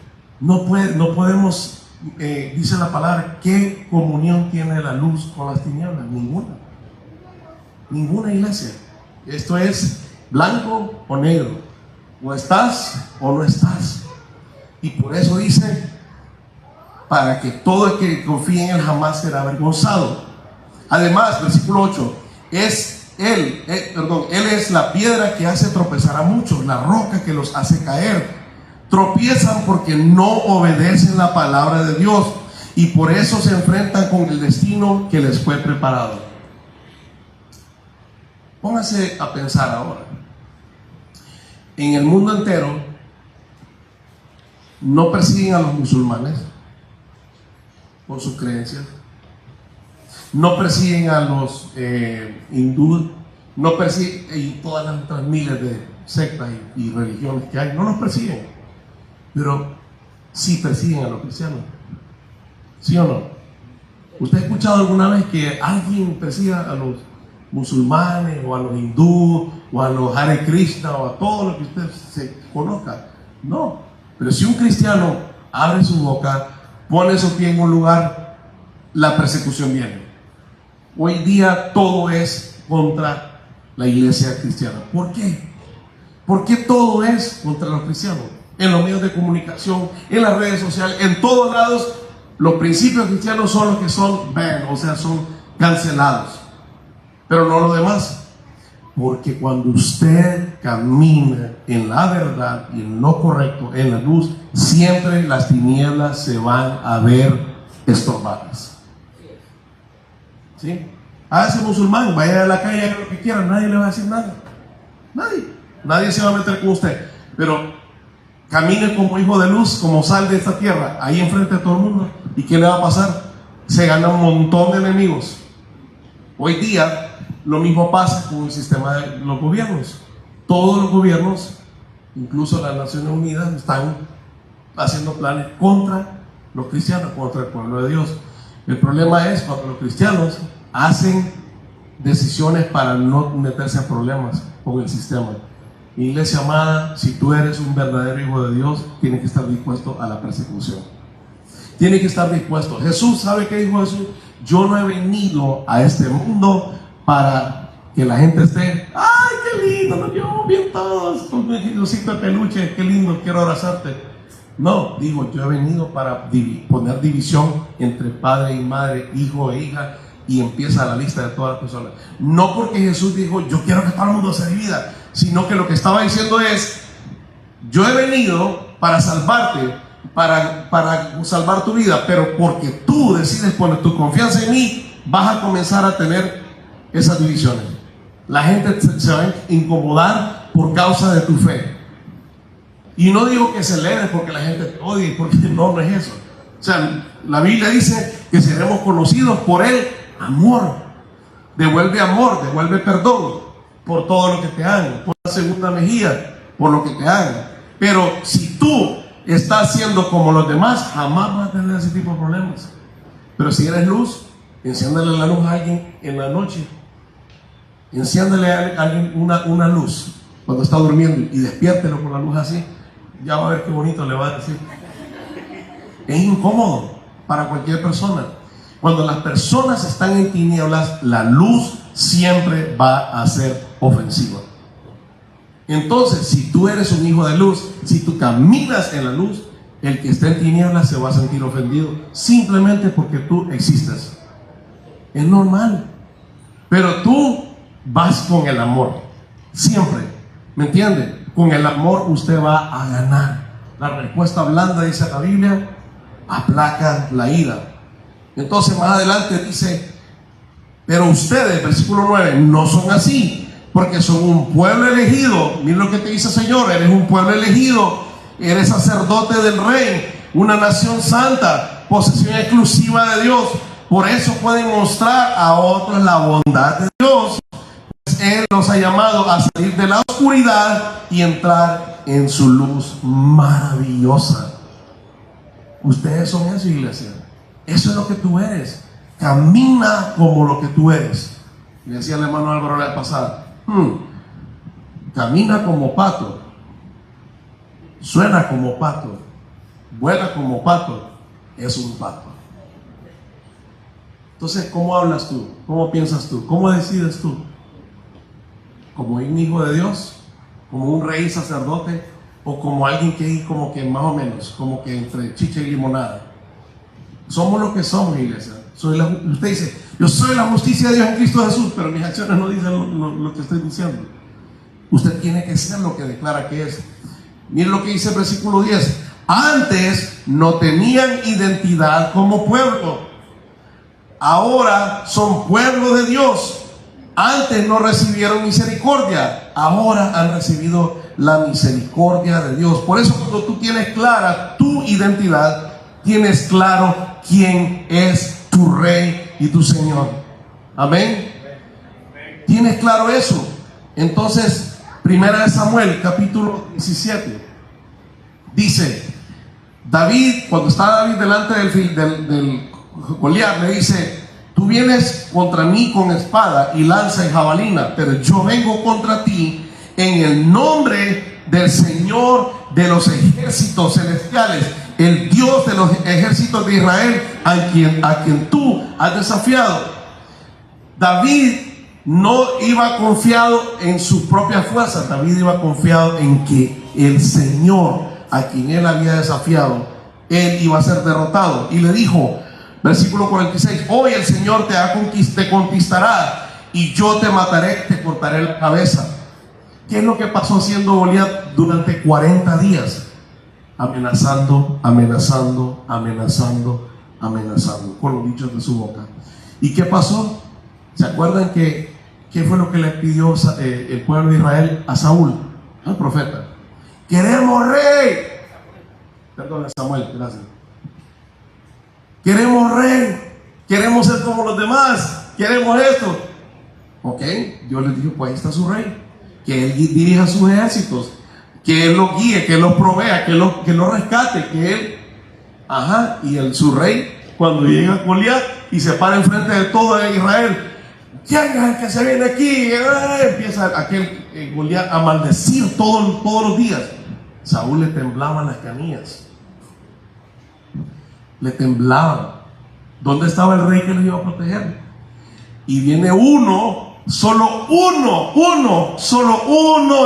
No podemos, dice la palabra, ¿qué comunión tiene la luz con las tinieblas? Ninguna, iglesia. Esto es blanco o negro, o estás o no estás. Y por eso dice, para que todo el que confíe en él jamás será avergonzado. Además, versículo 8, él es la piedra que hace tropezar a muchos, la roca que los hace caer. Tropiezan porque no obedecen la palabra de Dios y por eso se enfrentan con el destino que les fue preparado. Póngase a pensar ahora. En el mundo entero no persiguen a los musulmanes por sus creencias, no persiguen a los hindúes, no persiguen, y todas las otras miles de sectas y religiones que hay, no los persiguen, pero sí persiguen a los cristianos. ¿Sí o no? ¿Usted ha escuchado alguna vez que alguien persiga a los musulmanes o a los hindúes o a los Hare Krishna o a todo lo que usted se conozca? No. Pero si un cristiano abre su boca, pone su pie en un lugar, la persecución viene. Hoy día todo es contra la iglesia cristiana. ¿Por qué? ¿Por qué todo es contra los cristianos? En los medios de comunicación, en las redes sociales, en todos lados, los principios cristianos son los que son banned, o sea, son cancelados. Pero no lo demás. Porque cuando usted camina en la verdad y en lo correcto, en la luz, siempre las tinieblas se van a ver estorbadas. ¿Sí? Ese musulmán, vaya a la calle, haga lo que quiera, nadie le va a decir nada. Nadie se va a meter con usted. Pero camine como hijo de luz, como sal de esta tierra, ahí enfrente de todo el mundo. ¿Y qué le va a pasar? Se gana un montón de enemigos. Hoy día lo mismo pasa con el sistema de los gobiernos. Todos los gobiernos, incluso las Naciones Unidas, están haciendo planes contra los cristianos, contra el pueblo de Dios. El problema es cuando los cristianos hacen decisiones para no meterse a problemas con el sistema. Iglesia amada, si tú eres un verdadero hijo de Dios, tienes que estar dispuesto a la persecución. Tienes que estar dispuesto. Jesús, ¿sabe qué dijo Jesús? Yo no he venido a este mundo para que la gente esté, ¡ay, qué lindo! Nos llevamos bien todos con mi osito de peluche, qué lindo, quiero abrazarte. No, digo, yo he venido para poner división entre padre y madre, hijo e hija, y empieza la lista de todas las personas. No porque Jesús dijo, yo quiero que todo el mundo se divida, sino que lo que estaba diciendo es, yo he venido para salvarte, para salvar tu vida, pero porque tú decides poner tu confianza en mí, vas a comenzar a tener esas divisiones. La gente se va a incomodar por causa de tu fe. Y no digo que celebres porque la gente te odie, porque no es eso. O sea, la Biblia dice que seremos conocidos por el amor. Devuelve perdón por todo lo que te hagan, por la segunda mejilla, por lo que te hagan. Pero si tú estás siendo como los demás, jamás vas a tener ese tipo de problemas. Pero si eres luz, enciéndale la luz a alguien en la noche. Enciéndale a alguien una luz cuando está durmiendo y despiértelo con la luz así. Ya va a ver qué bonito le va a decir. Es incómodo para cualquier persona. Cuando las personas están en tinieblas, la luz siempre va a ser ofensiva. Entonces, si tú eres un hijo de luz, si tú caminas en la luz, el que está en tinieblas se va a sentir ofendido simplemente porque tú existes. Es normal. Pero tú vas con el amor, siempre, ¿me entiende? Con el amor usted va a ganar. La respuesta blanda, dice la Biblia, aplaca la ira. Entonces más adelante dice, pero ustedes, versículo 9, no son así, porque son un pueblo elegido. Mira lo que te dice el Señor: eres un pueblo elegido, eres sacerdote del Rey, una nación santa, posesión exclusiva de Dios. Por eso pueden mostrar a otros la bondad de Dios, pues Él los ha llamado a salir de la oscuridad y entrar en su luz maravillosa. Ustedes son eso, iglesia. Eso es lo que tú eres. Camina como lo que tú eres. Le decía el hermano Álvaro la vez pasada, camina como pato, suena como pato, vuela como pato, es un pato. Entonces, ¿cómo hablas tú? ¿Cómo piensas tú? ¿Cómo decides tú? ¿Como un hijo de Dios? ¿Como un rey sacerdote? ¿O como alguien que es como que más o menos, como que entre chicha y limonada? Somos lo que somos, iglesia. Usted dice, yo soy la justicia de Dios en Cristo Jesús, pero mis acciones no dicen lo que estoy diciendo. Usted tiene que ser lo que declara que es. Mire lo que dice el versículo 10. Antes no tenían identidad como pueblo, ahora son pueblo de Dios. Antes no recibieron misericordia, ahora han recibido la misericordia de Dios. Por eso, cuando tú tienes clara tu identidad, tienes claro quién es tu Rey y tu Señor. Amén. ¿Tienes claro eso? Entonces, Primera de Samuel, capítulo 17, dice, David, cuando está David delante del Goliat, le dice, tú vienes contra mí con espada y lanza y jabalina, pero yo vengo contra ti en el nombre del Señor de los ejércitos celestiales, el Dios de los ejércitos de Israel, a quien tú has desafiado. David no iba confiado en sus propias fuerzas. David iba confiado en que el Señor, a quien él había desafiado, él iba a ser derrotado. Y le dijo, versículo 46, hoy el Señor te conquistará y yo te mataré, te cortaré la cabeza. ¿Qué es lo que pasó haciendo Goliat durante 40 días? Amenazando, amenazando, amenazando, amenazando, con los dichos de su boca. ¿Y qué pasó? ¿Se acuerdan qué fue lo que le pidió el pueblo de Israel a Saúl, al profeta? Queremos rey. Perdón, Samuel, gracias. Queremos rey, queremos ser como los demás, queremos esto. Ok, Dios les dijo, pues ahí está su rey, que él dirija sus ejércitos, que él los guíe, que él los provea, que los rescate, que él, su rey, cuando llega Goliat y se para enfrente de todo Israel, ¿quién es el que se viene aquí? Empieza aquel Goliat a maldecir todos los días. Saúl le temblaban las canillas, le temblaban. ¿Dónde estaba el rey que le iba a proteger? Y viene solo uno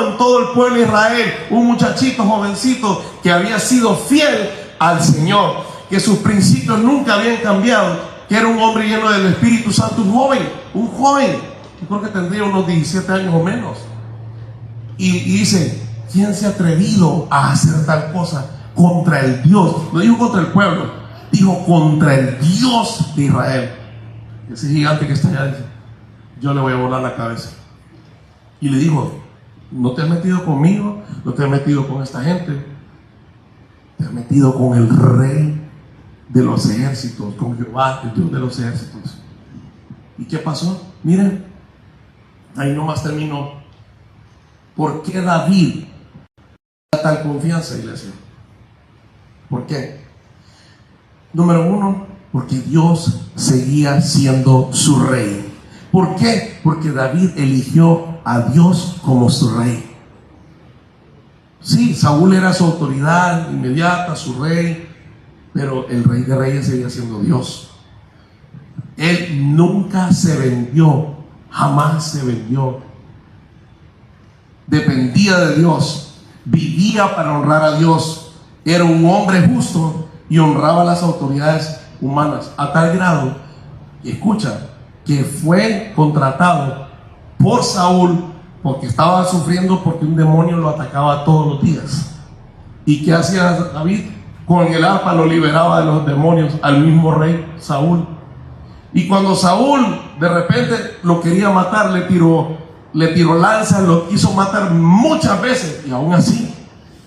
en todo el pueblo de Israel, un muchachito jovencito que había sido fiel al Señor, que sus principios nunca habían cambiado, que era un hombre lleno del Espíritu Santo, un joven, yo creo que tendría unos 17 años o menos, y dice, ¿quién se ha atrevido a hacer tal cosa contra el Dios? No dijo contra el pueblo, dijo contra el Dios de Israel. Ese gigante que está allá dice, yo le voy a volar la cabeza. Y le dijo, no te has metido conmigo, no te has metido con esta gente, te has metido con el Rey de los ejércitos, con Jehová, el Dios de los ejércitos. ¿Y qué pasó? Miren, ahí nomás terminó. ¿Por qué David da tal confianza, iglesia? ¿Por qué? Número uno, porque Dios seguía siendo su rey. ¿Por qué? Porque David eligió a Dios como su rey. Sí, Saúl era su autoridad inmediata, su rey, pero el Rey de Reyes seguía siendo Dios. Él nunca se vendió, jamás se vendió. Dependía de Dios, vivía para honrar a Dios, era un hombre justo y honraba a las autoridades humanas, a tal grado, y escucha, que fue contratado por Saúl porque estaba sufriendo porque un demonio lo atacaba todos los días. ¿Y qué hacía David? Con el arpa lo liberaba de los demonios al mismo rey Saúl. Y cuando Saúl de repente lo quería matar, le tiró lanza, lo quiso matar muchas veces, y aún así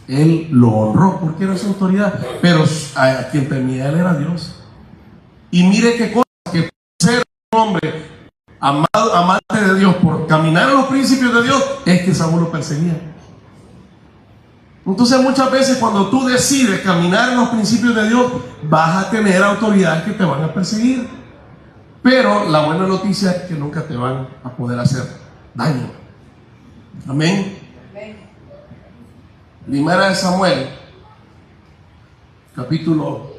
él lo honró porque era su autoridad. Pero a quien temía él era Dios. Y mire qué cosa, que ser un hombre amado, amante de Dios, por caminar en los principios de Dios, es que Saúl lo perseguía. Entonces muchas veces cuando tú decides caminar en los principios de Dios, vas a tener autoridades que te van a perseguir. Pero la buena noticia es que nunca te van a poder hacer daño. Amén. Primera de Samuel, capítulo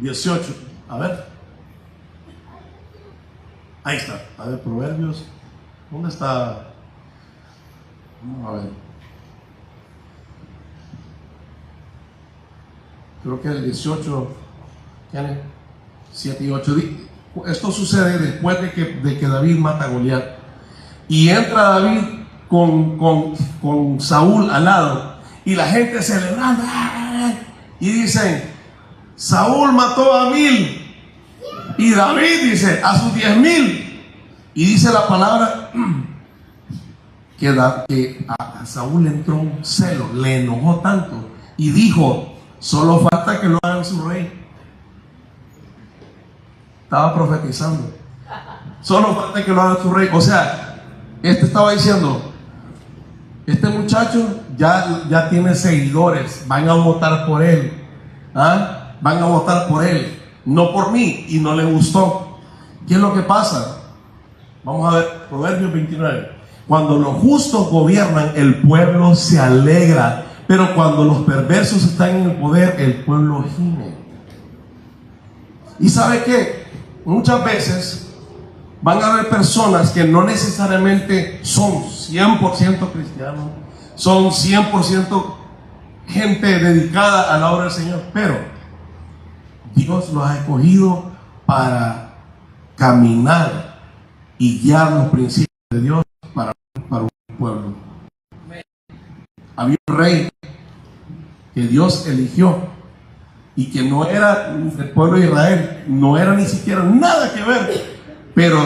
18. A ver. Ahí está. A ver, Proverbios. ¿Dónde está? Vamos a ver. Creo que el 18 tiene 7 y 8. Esto sucede después de que David mata a Goliat. Y entra David con Saúl al lado. Y la gente celebrando. Y dicen: Saúl mató a 1000. Y David dice: a sus 10,000. Y dice la palabra que a Saúl le entró un celo, le enojó tanto. Y dijo: solo falta que lo hagan su rey. Estaba profetizando. Solo falta que lo hagan su rey. O sea, estaba diciendo: este muchacho ya tiene seguidores, van a votar por él. Van a votar por él, no por mí. Y no le gustó. ¿Qué es lo que pasa? Vamos a ver, Proverbios 29. Cuando los justos gobiernan, el pueblo se alegra. Pero cuando los perversos están en el poder, el pueblo gime. ¿Y sabe qué? Muchas veces van a haber personas que no necesariamente son 100% cristianos, son 100% gente dedicada a la obra del Señor, pero Dios los ha escogido para caminar y guiar los principios de Dios para un pueblo. Había un rey que Dios eligió y que no era el pueblo de Israel, no era ni siquiera nada que ver, pero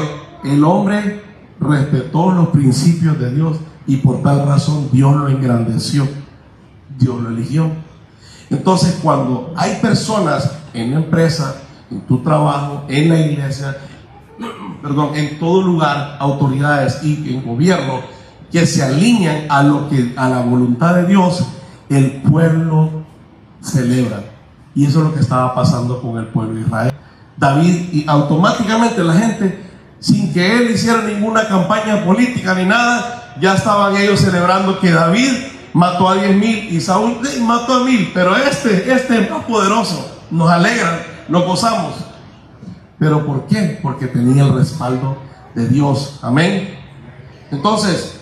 el hombre respetó los principios de Dios y por tal razón Dios lo engrandeció, Dios lo eligió. Entonces, cuando hay personas en la empresa, en tu trabajo, en la iglesia, en todo lugar, autoridades y en gobierno que se alinean a la voluntad de Dios, el pueblo celebra. Y eso es lo que estaba pasando con el pueblo de Israel. David, y automáticamente la gente, sin que él hiciera ninguna campaña política ni nada, ya estaban ellos celebrando que David mató a 10,000 y Saúl mató a 1000, pero este es más poderoso. Nos alegra, nos gozamos. ¿Pero por qué? Porque tenía el respaldo de Dios. Amén. Entonces,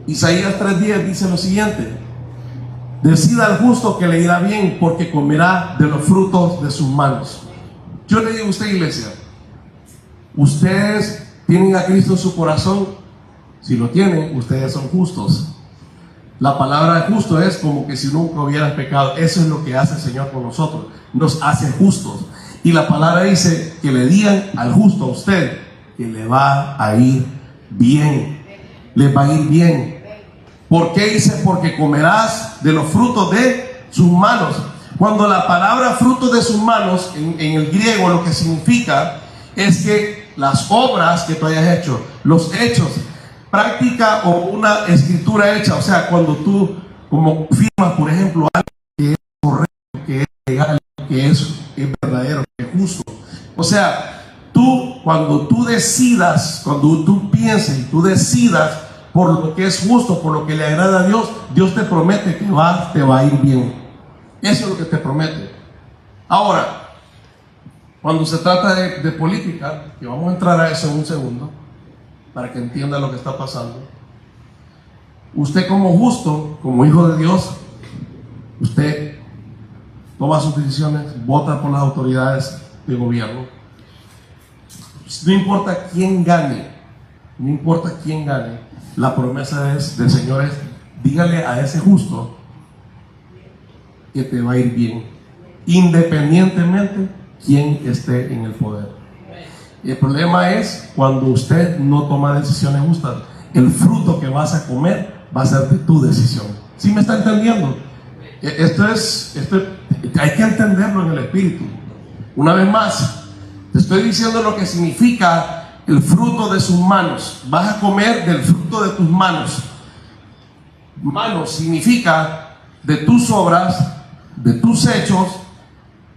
Isaías 3:10 dice lo siguiente: decida al justo que le irá bien, porque comerá de los frutos de sus manos. Yo le digo a usted, iglesia, ustedes tienen a Cristo en su corazón. Si lo tienen, ustedes son justos. La palabra justo es como que si nunca hubieras pecado. Eso es lo que hace el Señor con nosotros, nos hace justos. Y la palabra dice que le digan al justo, a usted, que le va a ir bien. Le va a ir bien. ¿Por qué dice? Porque comerás de los frutos de sus manos. Cuando la palabra frutos de sus manos en el griego lo que significa es que las obras que tú hayas hecho, los hechos, práctica o una escritura hecha, o sea, cuando tú como firmas, por ejemplo, algo que es correcto, que es legal, que es verdadero, que es justo. O sea, cuando tú decidas, cuando tú pienses y tú decidas por lo que es justo, por lo que le agrada a Dios, Dios te promete que te va a ir bien. Eso es lo que te promete. Ahora, cuando se trata de política, que vamos a entrar a eso en un segundo, para que entienda lo que está pasando. Usted como justo, como hijo de Dios, usted toma sus decisiones, vota por las autoridades de gobierno. No importa quién gane, no importa quién gane, la promesa del Señor es: dígale a ese justo que te va a ir bien, independientemente quién esté en el poder. Y el problema es cuando usted no toma decisiones justas. El fruto que vas a comer va a ser de tu decisión. ¿Sí me está entendiendo? Esto hay que entenderlo en el espíritu. Una vez más, te estoy diciendo lo que significa el fruto de sus manos. Vas a comer del fruto de tus manos. Manos significa de tus obras, de tus hechos,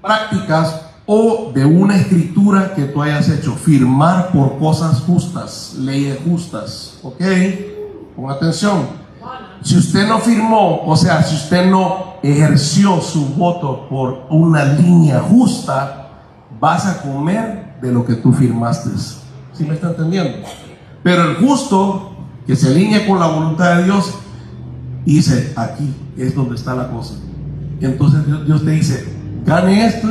prácticas o de una escritura que tú hayas hecho. Firmar por cosas justas, leyes justas. ¿Ok? Pon atención. Si usted no firmó, o sea, si usted no ejerció su voto por una línea justa, vas a comer de lo que tú firmaste. ¿Sí me está entendiendo? Pero el justo, que se alinea con la voluntad de Dios, dice: aquí es donde está la cosa. Y entonces Dios te dice: gane esto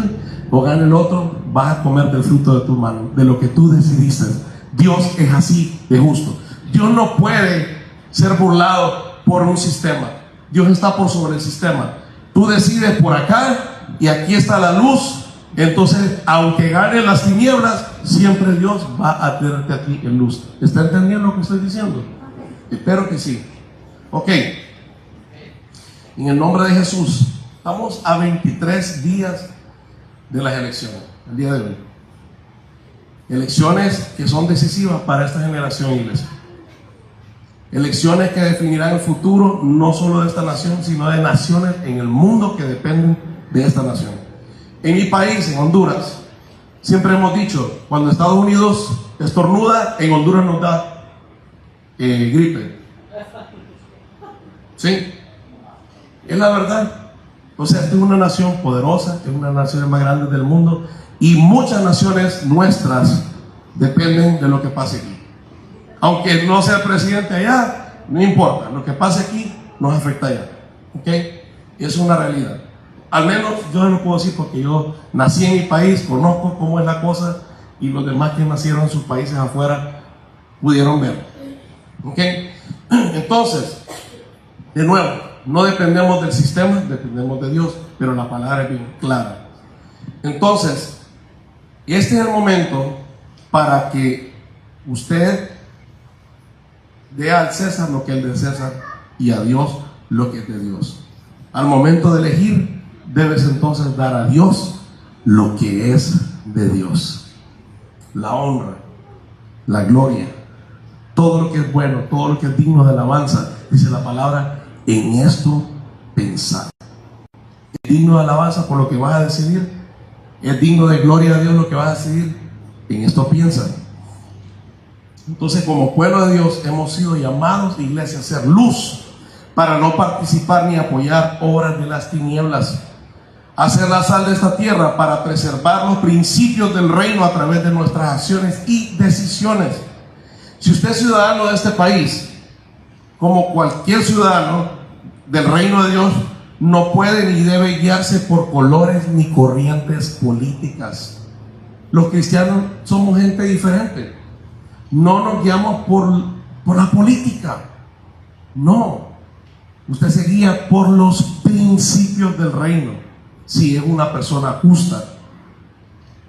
o gane el otro, vas a comer del fruto de tu mano, de lo que tú decidiste. Dios es así de justo. Dios no puede ser burlado por un sistema. Dios está por sobre el sistema. Tú decides por acá y aquí está la luz. Entonces, aunque gane las tinieblas, siempre Dios va a tenerte aquí en luz. ¿Está entendiendo lo que estoy diciendo? Espero que sí. Ok. En el nombre de Jesús, estamos a 23 días de las elecciones, el día de hoy. Elecciones que son decisivas para esta generación, iglesia. Elecciones que definirán el futuro no solo de esta nación, sino de naciones en el mundo que dependen de esta nación. En mi país, en Honduras, siempre hemos dicho: cuando Estados Unidos estornuda, en Honduras nos da gripe. ¿Sí? Es la verdad. O sea, esta es una nación poderosa, es una de las naciones más grandes del mundo, y muchas naciones nuestras dependen de lo que pase aquí. Aunque no sea el presidente allá, no importa, lo que pase aquí nos afecta allá. ¿Ok? Es una realidad. Al menos yo lo puedo decir porque yo nací en mi país, conozco cómo es la cosa, y los demás que nacieron en sus países afuera pudieron ver. ¿Ok? Entonces, de nuevo, no dependemos del sistema, dependemos de Dios, pero la palabra es bien clara. Entonces, este es el momento para que usted dé al César lo que es de César y a Dios lo que es de Dios. Al momento de elegir, debes entonces dar a Dios lo que es de Dios: la honra, la gloria, todo lo que es bueno, todo lo que es digno de alabanza. Dice la palabra: en esto pensar. Es digno de alabanza por lo que vas a decidir, es digno de gloria a Dios lo que vas a decidir. En esto piensa. Entonces, como pueblo de Dios, hemos sido llamados, iglesia, a ser luz, para no participar ni apoyar obras de las tinieblas, a ser la sal de esta tierra, para preservar los principios del reino a través de nuestras acciones y decisiones. Si usted es ciudadano de este país, como cualquier ciudadano del reino de Dios, no puede ni debe guiarse por colores ni corrientes políticas. Los cristianos somos gente diferente. No nos guiamos por la política. No. Usted se guía por los principios del reino. Si es una persona justa,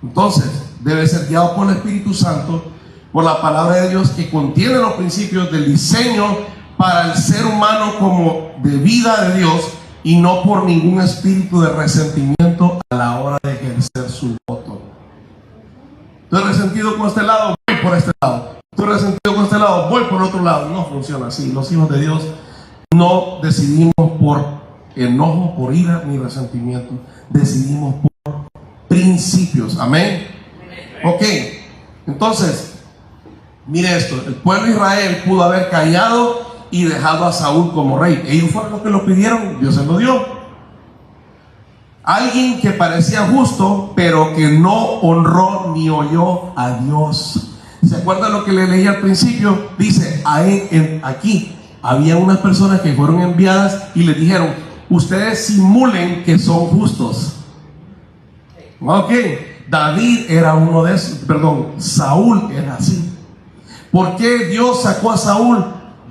entonces debe ser guiado por el Espíritu Santo, por la palabra de Dios, que contiene los principios del diseño para el ser humano como de vida de Dios, y no por ningún espíritu de resentimiento a la hora de ejercer su voto. Estoy resentido con este lado, voy por este lado. Estoy resentido con este lado, voy por otro lado. No funciona así. Los hijos de Dios no decidimos por enojo, por ira ni resentimiento. Decidimos por principios. Amén. Ok. Entonces, mire esto. El pueblo de Israel pudo haber callado y dejado a Saúl como rey. Ellos fueron los que lo pidieron, Dios se lo dio. Alguien que parecía justo, pero que no honró ni oyó a Dios. ¿Se acuerdan lo que le leí al principio? Dice, aquí había unas personas que fueron enviadas y les dijeron: ustedes simulen que son justos. Ok, David era uno de esos, perdón, Saúl era así. ¿Por qué Dios sacó a Saúl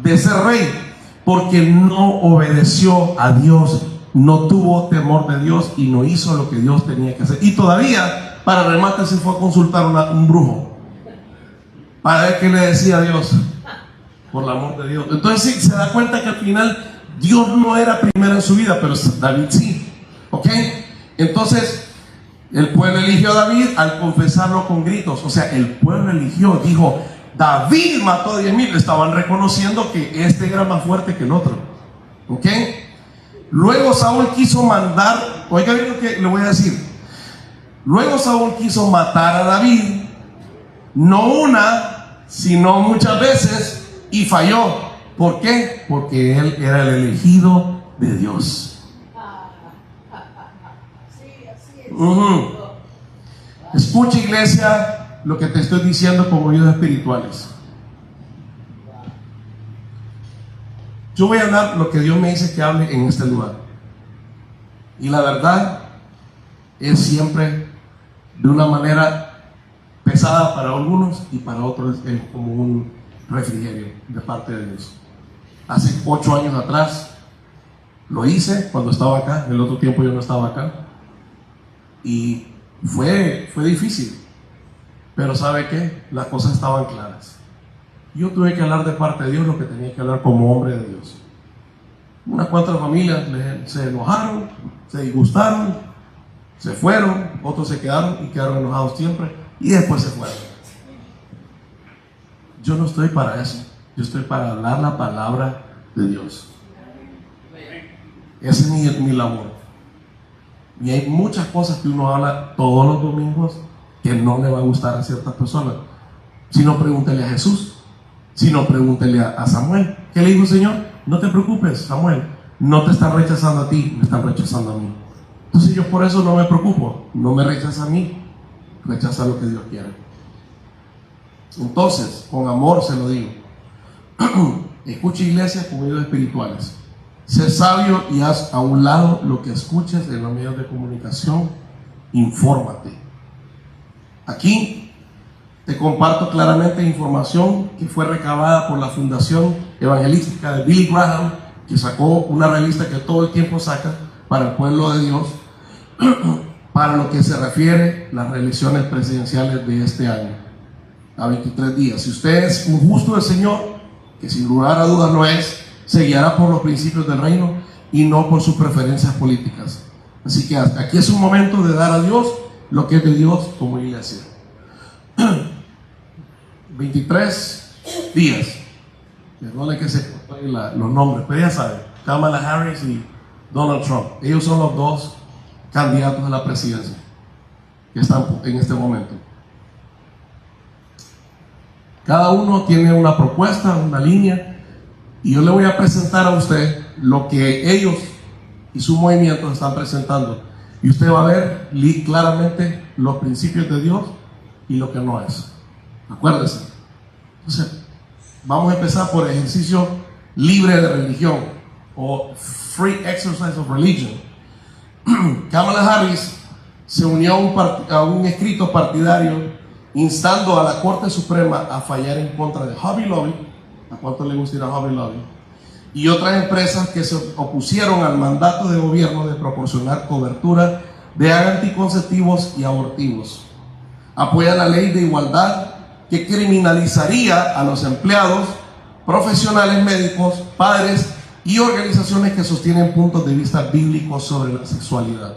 de ser rey? Porque no obedeció a Dios, no tuvo temor de Dios y no hizo lo que Dios tenía que hacer. Y todavía, para remate, se fue a consultar un brujo para ver qué le decía a Dios, por el amor de Dios. Entonces sí, se da cuenta que al final Dios no era primero en su vida, pero David sí. ¿Ok? Entonces el pueblo eligió a David al confesarlo con gritos. O sea, el pueblo eligió, dijo: David mató a 10,000. Estaban reconociendo que este era más fuerte que el otro. ¿Ok? Luego Saúl quiso mandar, oiga bien lo que le voy a decir. Luego Saúl quiso matar a David, no una, sino muchas veces, y falló. ¿Por qué? Porque él era el elegido de Dios. Escucha, iglesia, lo que te estoy diciendo con oídos espirituales. Yo voy a hablar lo que Dios me dice que hable en este lugar. Y la verdad es siempre de una manera pesada para algunos y para otros es como un refrigerio de parte de Dios. Hace 8 años atrás lo hice cuando estaba acá. El otro tiempo yo no estaba acá. Y fue difícil, pero ¿sabe qué? Las cosas estaban claras. Yo tuve que hablar de parte de Dios lo que tenía que hablar como hombre de Dios. Unas cuantas familias se enojaron, se disgustaron, se fueron, otros se quedaron y quedaron enojados siempre y después se fueron. Yo no estoy para eso, yo estoy para hablar la palabra de Dios. Esa es mi labor. Y hay muchas cosas que uno habla todos los domingos que no le va a gustar a ciertas personas. Si no, pregúntele a Jesús. Si no, pregúntele a Samuel. ¿Qué le dijo el Señor? No te preocupes, Samuel. No te están rechazando a ti, me están rechazando a mí. Entonces yo por eso no me preocupo. No me rechaza a mí, rechaza lo que Dios quiere. Entonces, con amor se lo digo. Escucha, iglesia, con oídos espirituales. Sé sabio y haz a un lado lo que escuches en los medios de comunicación. Infórmate. Aquí te comparto claramente información que fue recabada por la Fundación Evangelística de Billy Graham, que sacó una revista que todo el tiempo saca para el pueblo de Dios, para lo que se refiere a las elecciones presidenciales de este año, a 23 días. Si usted es un justo del Señor, que sin lugar a dudas lo es, se guiará por los principios del reino y no por sus preferencias políticas. Así que aquí es un momento de dar a Dios lo que es de Dios como iglesia. 23 días. Perdone que se corten los nombres, pero ya saben, Kamala Harris y Donald Trump. Ellos son los dos candidatos a la presidencia que están en este momento. Cada uno tiene una propuesta, una línea. Y yo le voy a presentar a usted lo que ellos y su movimiento están presentando. Y usted va a ver claramente los principios de Dios y lo que no es. Acuérdese. Entonces, vamos a empezar por ejercicio libre de religión o free exercise of religion. Kamala Harris se unió a un escrito partidario instando a la Corte Suprema a fallar en contra de Hobby Lobby. ¿A cuánto le gusta ir a Hobby Lobby? Y otras empresas que se opusieron al mandato de gobierno de proporcionar cobertura de anticonceptivos y abortivos. Apoya la ley de igualdad que criminalizaría a los empleados, profesionales médicos, padres y organizaciones que sostienen puntos de vista bíblicos sobre la sexualidad.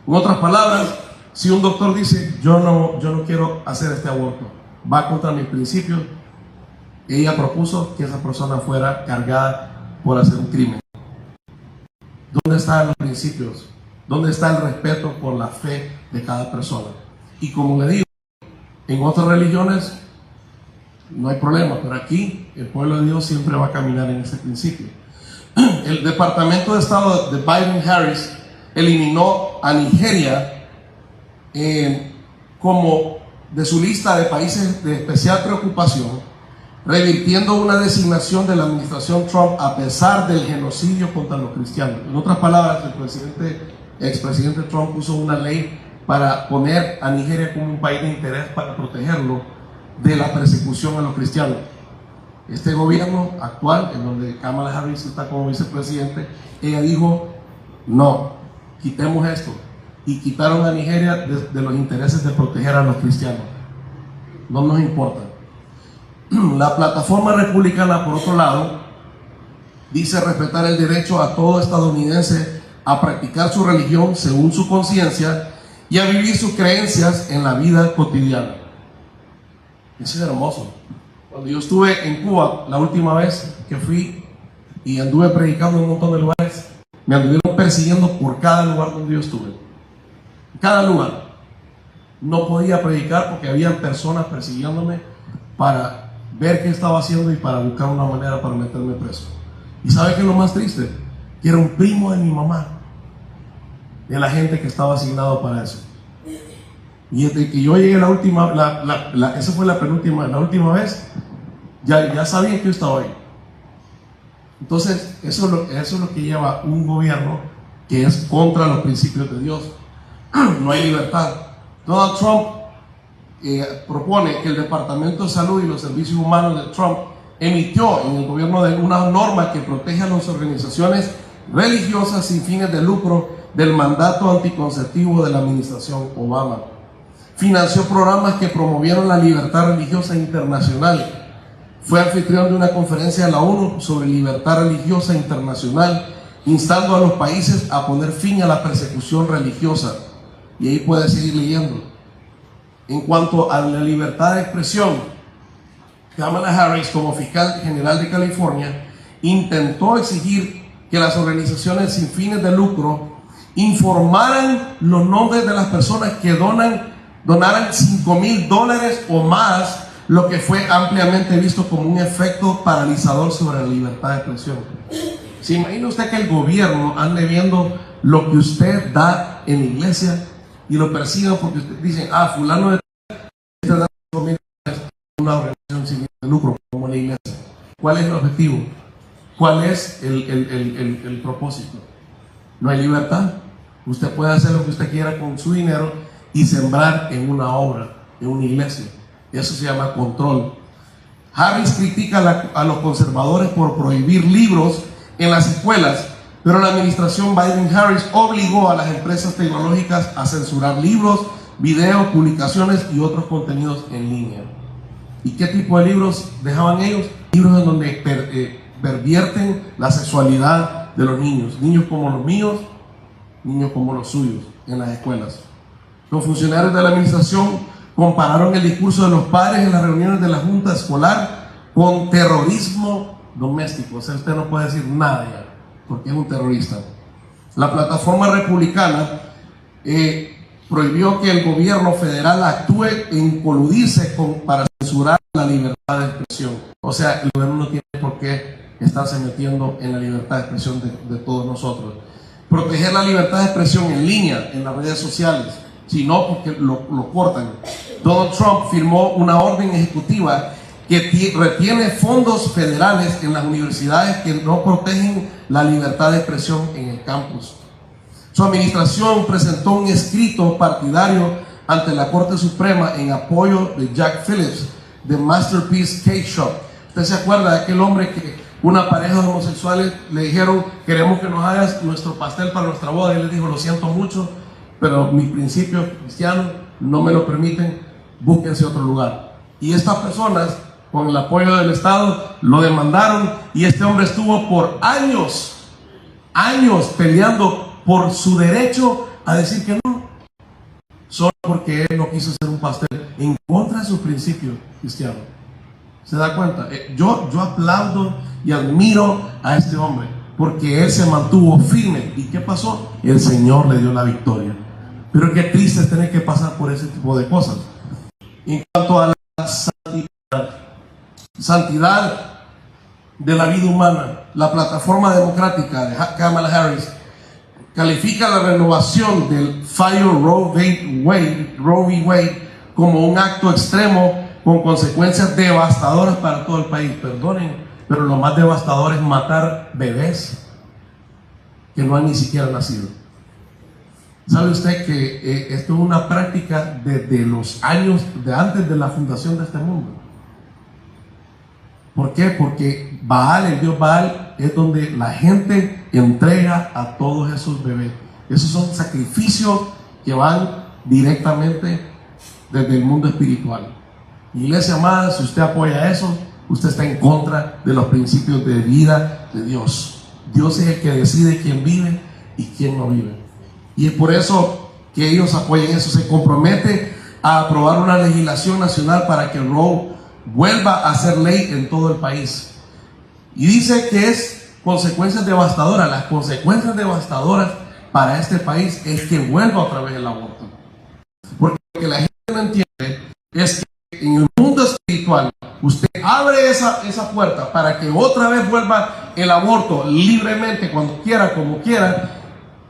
En otras palabras, si un doctor dice yo no quiero hacer este aborto, va contra mis principios, ella propuso que esa persona fuera cargada por hacer un crimen. ¿Dónde están los principios? ¿Dónde está el respeto por la fe de cada persona? Y como le digo, en otras religiones no hay problema, pero aquí el pueblo de Dios siempre va a caminar en ese principio. El Departamento de Estado de Biden-Harris eliminó a Nigeria como de su lista de países de especial preocupación, revirtiendo una designación de la administración Trump a pesar del genocidio contra los cristianos. En otras palabras, el expresidente Trump puso una ley para poner a Nigeria como un país de interés para protegerlo de la persecución a los cristianos. Este gobierno actual, en donde Kamala Harris está como vicepresidente, ella dijo, no, quitemos esto. Y quitaron a Nigeria de los intereses de proteger a los cristianos. No nos importa. La plataforma republicana, por otro lado, dice respetar el derecho a todo estadounidense a practicar su religión según su conciencia y a vivir sus creencias en la vida cotidiana. Eso es hermoso. Cuando yo estuve en Cuba, la última vez que fui y anduve predicando en un montón de lugares, me anduvieron persiguiendo por cada lugar donde yo estuve. Cada lugar. No podía predicar porque había personas persiguiéndome para ver qué estaba haciendo y para buscar una manera para meterme preso. ¿Y sabe qué es lo más triste? Que era un primo de mi mamá, de la gente que estaba asignado para eso. Y desde que yo llegué la última, esa fue la penúltima, la última vez, ya sabía que yo estaba ahí. Entonces, eso es lo que lleva un gobierno que es contra los principios de Dios. No hay libertad. Donald Trump propone que el Departamento de Salud y los Servicios Humanos de Trump emitió en el gobierno de una norma que protege a las organizaciones religiosas sin fines de lucro del mandato anticonceptivo de la administración Obama. Financió programas que promovieron la libertad religiosa internacional. Fue anfitrión de una conferencia de la ONU sobre libertad religiosa internacional, instando a los países a poner fin a la persecución religiosa. Y ahí puede seguir leyendo. En cuanto a la libertad de expresión, Kamala Harris, como fiscal general de California, intentó exigir que las organizaciones sin fines de lucro informaran los nombres de las personas que donaran $5,000 o más, lo que fue ampliamente visto como un efecto paralizador sobre la libertad de expresión. ¿Se imagina usted que el gobierno ande viendo lo que usted da en la iglesia y lo persigan porque usted dice, fulano de $5,000 una organización sin fines de lucro como la iglesia? ¿Cuál es el objetivo? ¿Cuál es el propósito? No hay libertad. Usted puede hacer lo que usted quiera con su dinero y sembrar en una obra, en una iglesia. Eso se llama control. Harris critica a los conservadores por prohibir libros en las escuelas, pero la administración Biden-Harris obligó a las empresas tecnológicas a censurar libros, videos, publicaciones y otros contenidos en línea. ¿Y qué tipo de libros dejaban ellos? Libros en donde pervierten la sexualidad de los niños, niños como los míos, niños como los suyos, en las escuelas. Los funcionarios de la administración compararon el discurso de los padres en las reuniones de la junta escolar con terrorismo doméstico. O sea, usted no puede decir nada ya, porque es un terrorista. La plataforma republicana prohibió que el gobierno federal actúe en coludirse para censurar la libertad de expresión. O sea, el gobierno no tiene por qué estarse metiendo en la libertad de expresión de todos nosotros. Proteger la libertad de expresión en línea, en las redes sociales, si no, porque lo cortan. Donald Trump firmó una orden ejecutiva que retiene fondos federales en las universidades que no protegen la libertad de expresión en el campus. Su administración presentó un escrito partidario ante la Corte Suprema en apoyo de Jack Phillips, de Masterpiece Cake Shop. ¿Usted se acuerda de aquel hombre que una pareja de homosexuales le dijeron, queremos que nos hagas nuestro pastel para nuestra boda? Y él les dijo, lo siento mucho, pero mis principios cristianos no me lo permiten, búsquense otro lugar. Y estas personas, con el apoyo del Estado, lo demandaron y este hombre estuvo por años peleando por su derecho a decir que no, solo porque él no quiso hacer un pastel en contra de sus principios cristianos. ¿Se da cuenta? Yo aplaudo y admiro a este hombre porque él se mantuvo firme. ¿Y qué pasó? El Señor le dio la victoria. Pero qué triste es tener que pasar por ese tipo de cosas. En cuanto a la santidad de la vida humana, la plataforma democrática de Kamala Harris califica la renovación del fallo Roe v. Wade como un acto extremo con consecuencias devastadoras para todo el país. Perdonen, pero lo más devastador es matar bebés que no han ni siquiera nacido. ¿Sabe usted que esto es una práctica desde los años de antes de la fundación de este mundo? ¿Por ququé? Porque Baal, el dios Baal, es donde la gente entrega a todos esos bebés. Esos son sacrificios que van directamente desde el mundo espiritual. Iglesia amada, si usted apoya eso, usted está en contra de los principios de vida de Dios. Dios es el que decide quién vive y quién no vive. Y es por eso que ellos apoyan eso. Se compromete a aprobar una legislación nacional para que Roe vuelva a ser ley en todo el país. Y dice que es consecuencias devastadoras. Las consecuencias devastadoras para este país es que vuelva otra vez el aborto. Porque lo que la gente no entiende es que en el mundo espiritual usted abre esa puerta para que otra vez vuelva el aborto libremente, cuando quiera, como quiera.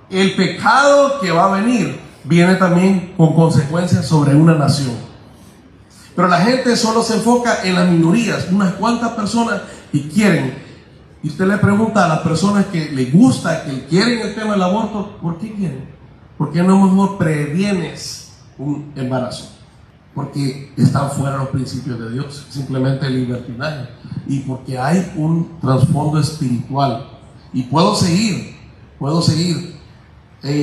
El pecado que va a venir viene también con consecuencias sobre una nación. Pero la gente solo se enfoca en las minorías, unas cuantas personas que quieren. Y usted le pregunta a las personas que les gusta, que quieren el tema del aborto, ¿por qué quieren? ¿Por qué no mejor previenes un embarazo? Porque están fuera los principios de Dios, simplemente el libertinaje. Y porque hay un trasfondo espiritual. Y puedo seguir.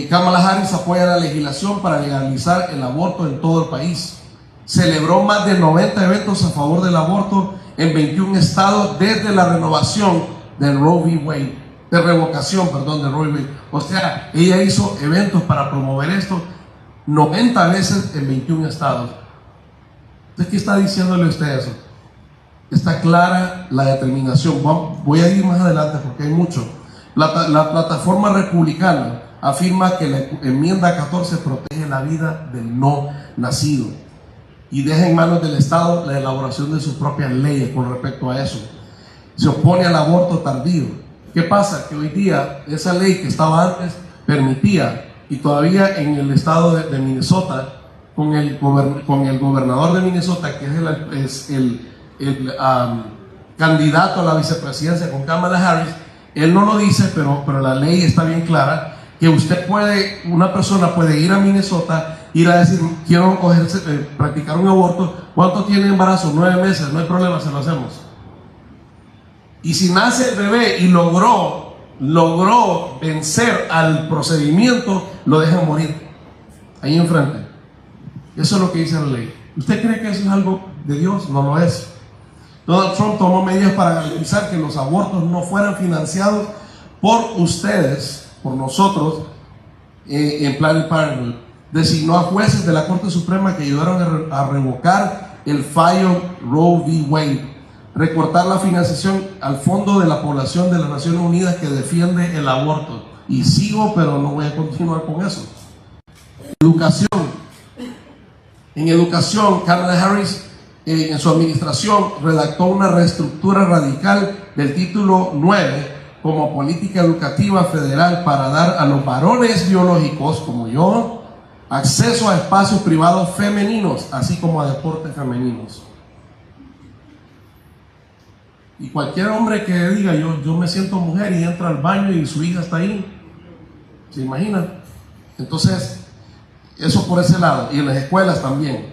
Kamala Harris apoya la legislación para legalizar el aborto en todo el país. Celebró más de 90 eventos a favor del aborto en 21 estados desde la renovación del Roe v. Wade, de revocación, perdón, de Roe v. Wade. O sea, ella hizo eventos para promover esto 90 veces en 21 estados. ¿De qué está diciéndole usted eso? Está clara la determinación. Voy a ir más adelante porque hay mucho. La plataforma republicana afirma que la enmienda 14 protege la vida del no nacido y deja en manos del Estado la elaboración de sus propias leyes con respecto a eso. Se opone al aborto tardío. ¿Qué pasa? Que hoy día esa ley que estaba antes permitía, y todavía en el estado de Minnesota, con el gobernador de Minnesota, que es el candidato a la vicepresidencia con Kamala Harris, él no lo dice, pero la ley está bien clara, que una persona puede ir a Minnesota, ir a decir, quiero practicar un aborto. ¿Cuánto tiene embarazo? 9 meses, no hay problema, se lo hacemos. Y si nace el bebé y logró vencer al procedimiento, lo dejan morir ahí enfrente. Eso es lo que dice la ley. ¿Usted cree que eso es algo de Dios? No lo es. Donald Trump tomó medidas para garantizar que los abortos no fueran financiados por ustedes, por nosotros, en Planned Parenthood. Designó a jueces de la Corte Suprema que ayudaron a revocar el fallo Roe v. Wade, recortar la financiación al Fondo de la Población de las Naciones Unidas que defiende el aborto. Y sigo, pero no voy a continuar con eso. Educación. En educación, Kamala Harris, en su administración, redactó una reestructura radical del título 9 como política educativa federal para dar a los varones biológicos, como yo, acceso a espacios privados femeninos, así como a deportes femeninos. Y cualquier hombre que diga, yo me siento mujer y entra al baño y su hija está ahí, ¿se imaginan? Entonces, eso por ese lado. Y en las escuelas también.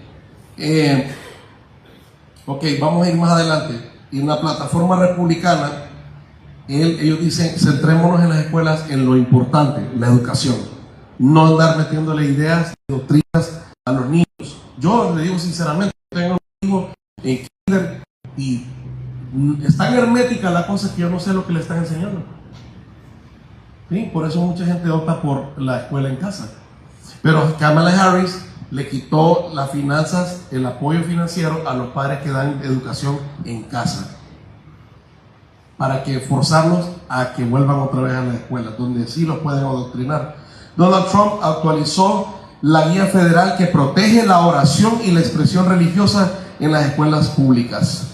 Ok, vamos a ir más adelante. Y en la plataforma republicana, ellos dicen, centrémonos en las escuelas en lo importante, la educación. No andar metiéndole ideas, doctrinas a los niños. Yo le digo sinceramente, tengo un hijo en kinder y es tan hermética la cosa que yo no sé lo que le están enseñando. ¿Sí? Por eso mucha gente opta por la escuela en casa. Pero Kamala Harris le quitó las finanzas, el apoyo financiero a los padres que dan educación en casa, para que forzarlos a que vuelvan otra vez a la escuela, donde sí los pueden adoctrinar. Donald Trump actualizó la guía federal que protege la oración y la expresión religiosa en las escuelas públicas.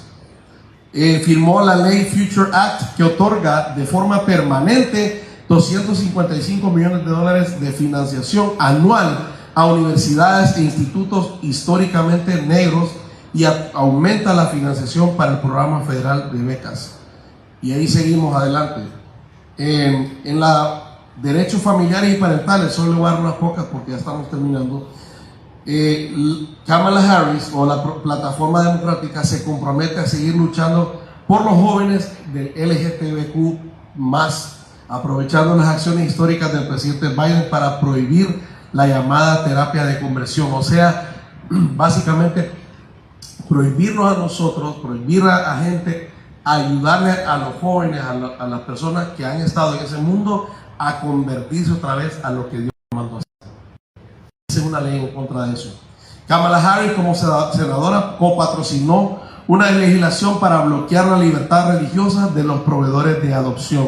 Firmó la ley Future Act, que otorga de forma permanente $255 millones de financiación anual a universidades e institutos históricamente negros y aumenta la financiación para el programa federal de becas. Y ahí seguimos adelante. En la derechos familiares y parentales. Solo le voy a dar unas pocas porque ya estamos terminando. Kamala Harris, o la plataforma democrática, se compromete a seguir luchando por los jóvenes del LGTBQ+, aprovechando las acciones históricas del presidente Biden para prohibir la llamada terapia de conversión. O sea, básicamente prohibirnos a nosotros, prohibir a gente, ayudarle a los jóvenes, a las personas que han estado en ese mundo a convertirse otra vez a lo que Dios mandó hacer. Esa es una ley en contra de eso. Kamala Harris, como senadora, copatrocinó una legislación para bloquear la libertad religiosa de los proveedores de adopción.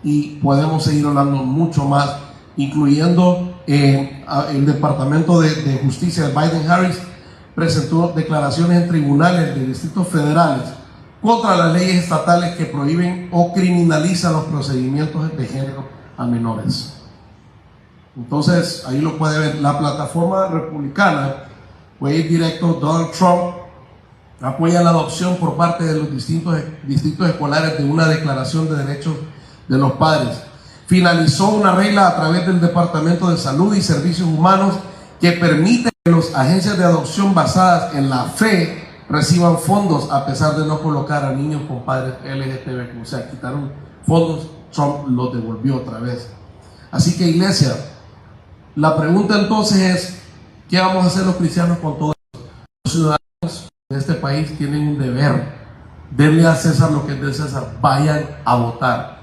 Y podemos seguir hablando mucho más, incluyendo el Departamento de Justicia de Biden-Harris presentó declaraciones en tribunales de distritos federales contra las leyes estatales que prohíben o criminalizan los procedimientos de género a menores. Entonces, ahí lo puede ver. La plataforma republicana, puede ir directo. Donald Trump apoya la adopción por parte de los distritos escolares de una declaración de derechos de los padres. Finalizó una regla a través del Departamento de Salud y Servicios Humanos que permite que las agencias de adopción basadas en la fe reciban fondos a pesar de no colocar a niños con padres LGTB. O sea, quitaron fondos, Trump los devolvió otra vez. Así que, iglesia, la pregunta entonces es, ¿qué vamos a hacer los cristianos con todo esto? Los ciudadanos de este país tienen un deber. Denle a César lo que es de César. Vayan a votar.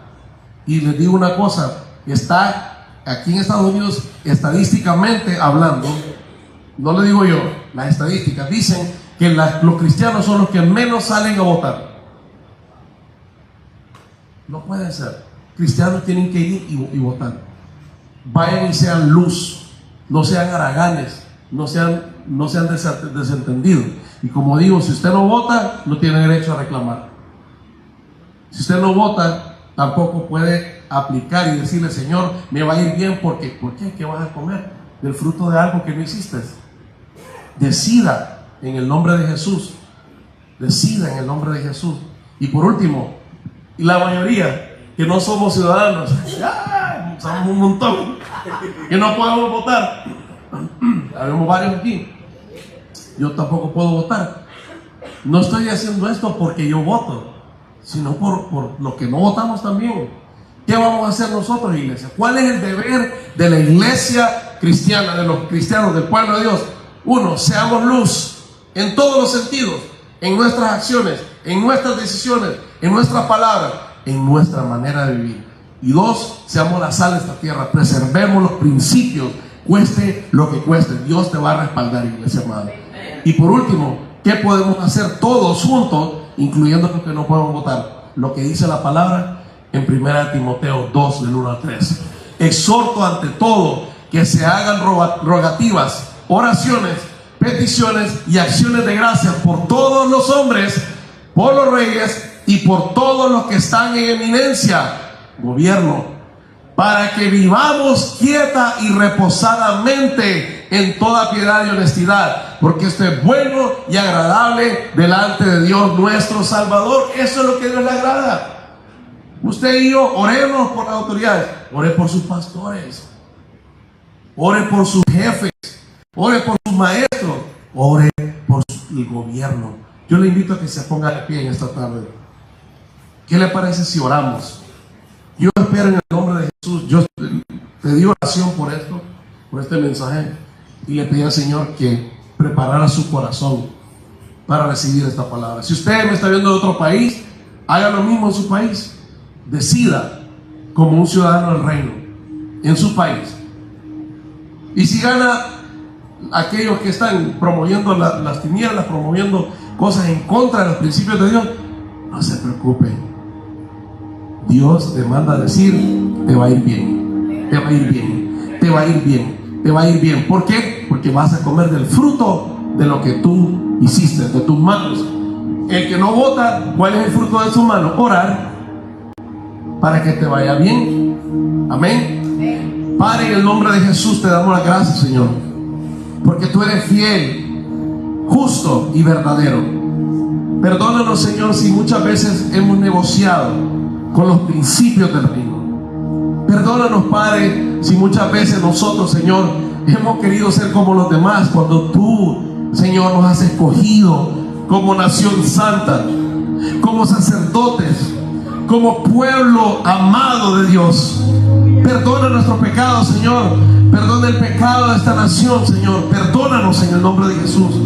Y les digo una cosa, está aquí en Estados Unidos, estadísticamente hablando, no le digo yo, las estadísticas dicen que los cristianos son los que menos salen a votar. No puede ser. Cristianos tienen que ir y votar. Vayan y sean luz, no sean haraganes, no sean desentendidos. Y como digo, si usted no vota, no tiene derecho a reclamar. Si usted no vota, tampoco puede aplicar y decirle, Señor, me va a ir bien porque, ¿por qué? ¿Qué vas a comer? Del fruto de algo que no hiciste. Decida en el nombre de Jesús. Decida en el nombre de Jesús. Y por último, y la mayoría que no somos ciudadanos, somos un montón, que no podemos votar. Habemos varios aquí. Yo tampoco puedo votar. No estoy haciendo esto porque yo voto, sino por los que no votamos también. ¿Qué vamos a hacer nosotros, iglesia? ¿Cuál es el deber de la iglesia cristiana, de los cristianos, del pueblo de Dios? Uno, seamos luz en todos los sentidos, en nuestras acciones, en nuestras decisiones, en nuestras palabras, en nuestra manera de vivir. Y dos, seamos la sal de esta tierra, preservemos los principios, cueste lo que cueste. Dios te va a respaldar, iglesia amada. Y por último, ¿qué podemos hacer todos juntos, incluyendo los que no podemos votar? Lo que dice la palabra en 1 Timoteo 2, del 1 al 3. Exhorto ante todo que se hagan rogativas, oraciones, peticiones y acciones de gracias por todos los hombres, por los reyes y por todos los que están en eminencia, gobierno, para que vivamos quieta y reposadamente en toda piedad y honestidad, porque esto es bueno y agradable delante de Dios nuestro Salvador. Eso es lo que Dios le agrada. Usted y yo oremos por las autoridades, ore por sus pastores, ore por sus jefes, ore por sus maestros, ore por el gobierno. Yo le invito a que se ponga de pie en esta tarde. ¿Qué le parece si oramos? Yo espero en el nombre de Jesús. Yo pedí oración por esto, por este mensaje, y le pedí al Señor que preparara su corazón para recibir esta palabra. Si usted me está viendo de otro país, haga lo mismo en su país. Decida como un ciudadano del reino en su país. Y si gana aquellos que están promoviendo las tinieblas, promoviendo cosas en contra de los principios de Dios, no se preocupe. Dios te manda a decir, te va a ir bien, te va a ir bien, te va a ir bien, te va a ir bien. ¿Por qué? Porque vas a comer del fruto de lo que tú hiciste, de tus manos. El que no vota, ¿cuál es el fruto de su mano? Orar para que te vaya bien. Amén. Padre, en el nombre de Jesús te damos las gracias, Señor, porque tú eres fiel, justo y verdadero. Perdónanos, Señor, si muchas veces hemos negociado con los principios del reino. Perdónanos, Padre, si muchas veces nosotros, Señor, hemos querido ser como los demás, cuando tú, Señor, nos has escogido como nación santa, como sacerdotes, como pueblo amado de Dios. Perdona nuestros pecados, Señor. Perdona el pecado de esta nación, Señor. Perdónanos en el nombre de Jesús.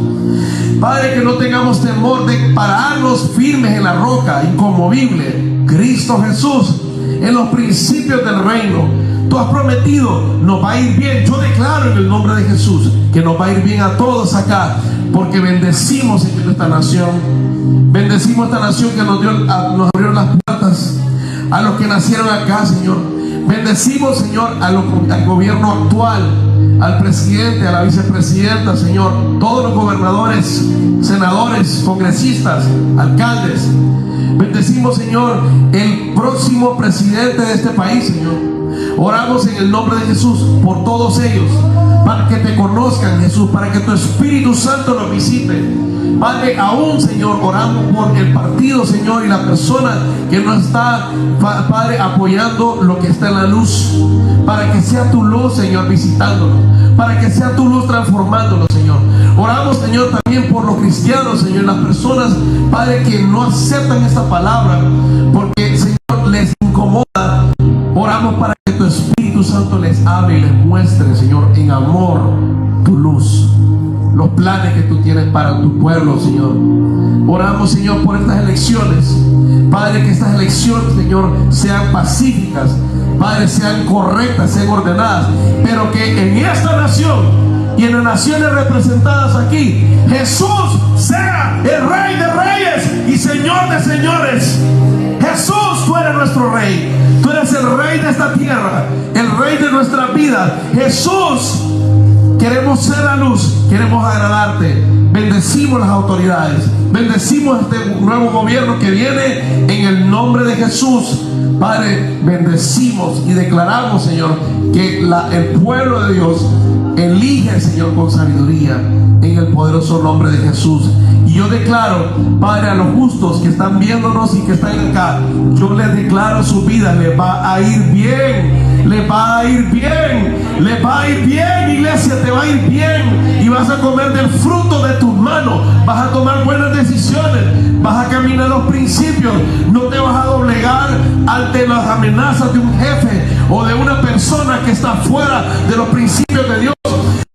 Padre, que no tengamos temor de pararnos firmes en la roca inconmovible, Cristo Jesús, en los principios del reino. Tú has prometido, nos va a ir bien. Yo declaro en el nombre de Jesús que nos va a ir bien a todos acá, porque bendecimos, Señor, esta nación. Bendecimos esta nación que nos abrió las puertas a los que nacieron acá, Señor. Bendecimos, Señor, al gobierno actual, al presidente, a la vicepresidenta, Señor, todos los gobernadores, senadores, congresistas, alcaldes. Bendecimos, Señor, el próximo presidente de este país, Señor. Oramos en el nombre de Jesús por todos ellos, para que te conozcan, Jesús, para que tu Espíritu Santo los visite. Padre, aún, Señor, oramos por el partido, Señor, y la persona que no está, Padre, apoyando lo que está en la luz, para que sea tu luz, Señor, visitándolo, para que sea tu luz transformándolo, Señor. Oramos, Señor, también por los cristianos, Señor, las personas, Padre, que no aceptan esta palabra porque, Señor, les incomoda. Oramos para que tu Espíritu Santo les hable y les muestre, Señor, en amor tu luz, los planes que tú tienes para tu pueblo, Señor. Oramos, Señor, por estas elecciones, Padre, que estas elecciones, Señor, sean pacíficas, Padre, sean correctas, sean ordenadas, pero que en esta nación y en las naciones representadas aquí, Jesús sea el Rey de Reyes y Señor de Señores. Jesús, tú eres nuestro Rey. Tú eres el Rey de esta tierra, el Rey de nuestra vida. Jesús, queremos ser la luz, queremos agradarte. Bendecimos las autoridades, bendecimos este nuevo gobierno que viene en el nombre de Jesús. Padre, bendecimos y declaramos, Señor, que el pueblo de Dios elige, Señor, con sabiduría, en el poderoso nombre de Jesús. Y yo declaro, Padre, a los justos que están viéndonos y que están acá, yo les declaro su vida, les va a ir bien, les va a ir bien, les va a ir bien, iglesia, te va a ir bien. Y vas a comer del fruto de tus manos, vas a tomar buenas decisiones, vas a caminar los principios, no te vas a doblegar ante las amenazas de un jefe o de una persona que está fuera de los principios de Dios.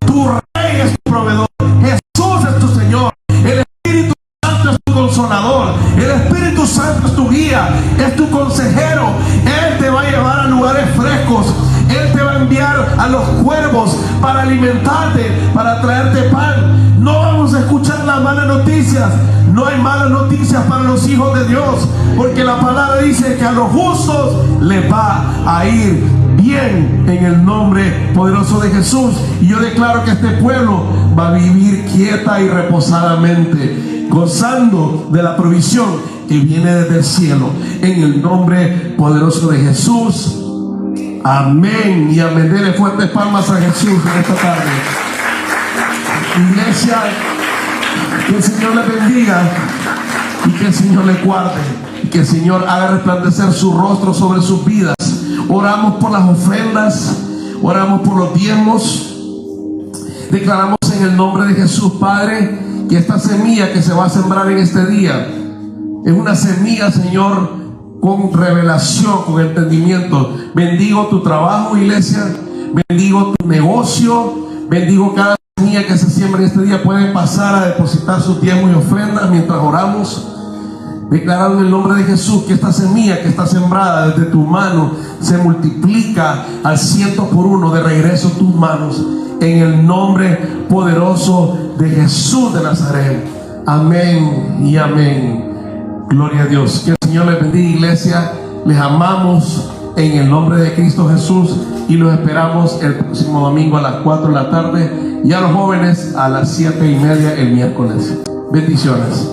Tu Rey es tu proveedor, Jesús es tu Señor, el Espíritu Santo es tu consolador, el Espíritu Santo es tu guía, es tu consejero. Él te va a llevar a lugares frescos, Él te va a enviar a los cuervos para alimentarte, para traerte pan. No vamos a escuchar las malas noticias. No hay malas noticias para los hijos de Dios, porque la palabra dice que a los justos les va a ir bien en el nombre poderoso de Jesús. Y yo declaro que este pueblo va a vivir quieta y reposadamente, gozando de la provisión que viene desde el cielo, en el nombre poderoso de Jesús. Amén y amén. Dele fuertes palmas a Jesús en esta tarde. Iglesia, que el Señor le bendiga y que el Señor le guarde y que el Señor haga resplandecer su rostro sobre sus vidas. Oramos por las ofrendas, oramos por los diezmos. Declaramos en el nombre de Jesús, Padre, que esta semilla que se va a sembrar en este día es una semilla, Señor, con revelación, con entendimiento. Bendigo tu trabajo, iglesia, bendigo tu negocio, bendigo cada semilla que se siembra en este día. Pueden pasar a depositar sus diezmos y ofrendas mientras oramos, declarando en el nombre de Jesús que esta semilla que está sembrada desde tu mano se multiplica al 100 de regreso a tus manos, en el nombre poderoso de Jesús de Nazaret. Amén y amén. Gloria a Dios. Que el Señor les bendiga, iglesia. Les amamos en el nombre de Cristo Jesús y los esperamos el próximo domingo a las 4 de la tarde y a los jóvenes a las 7:30 el miércoles. Bendiciones.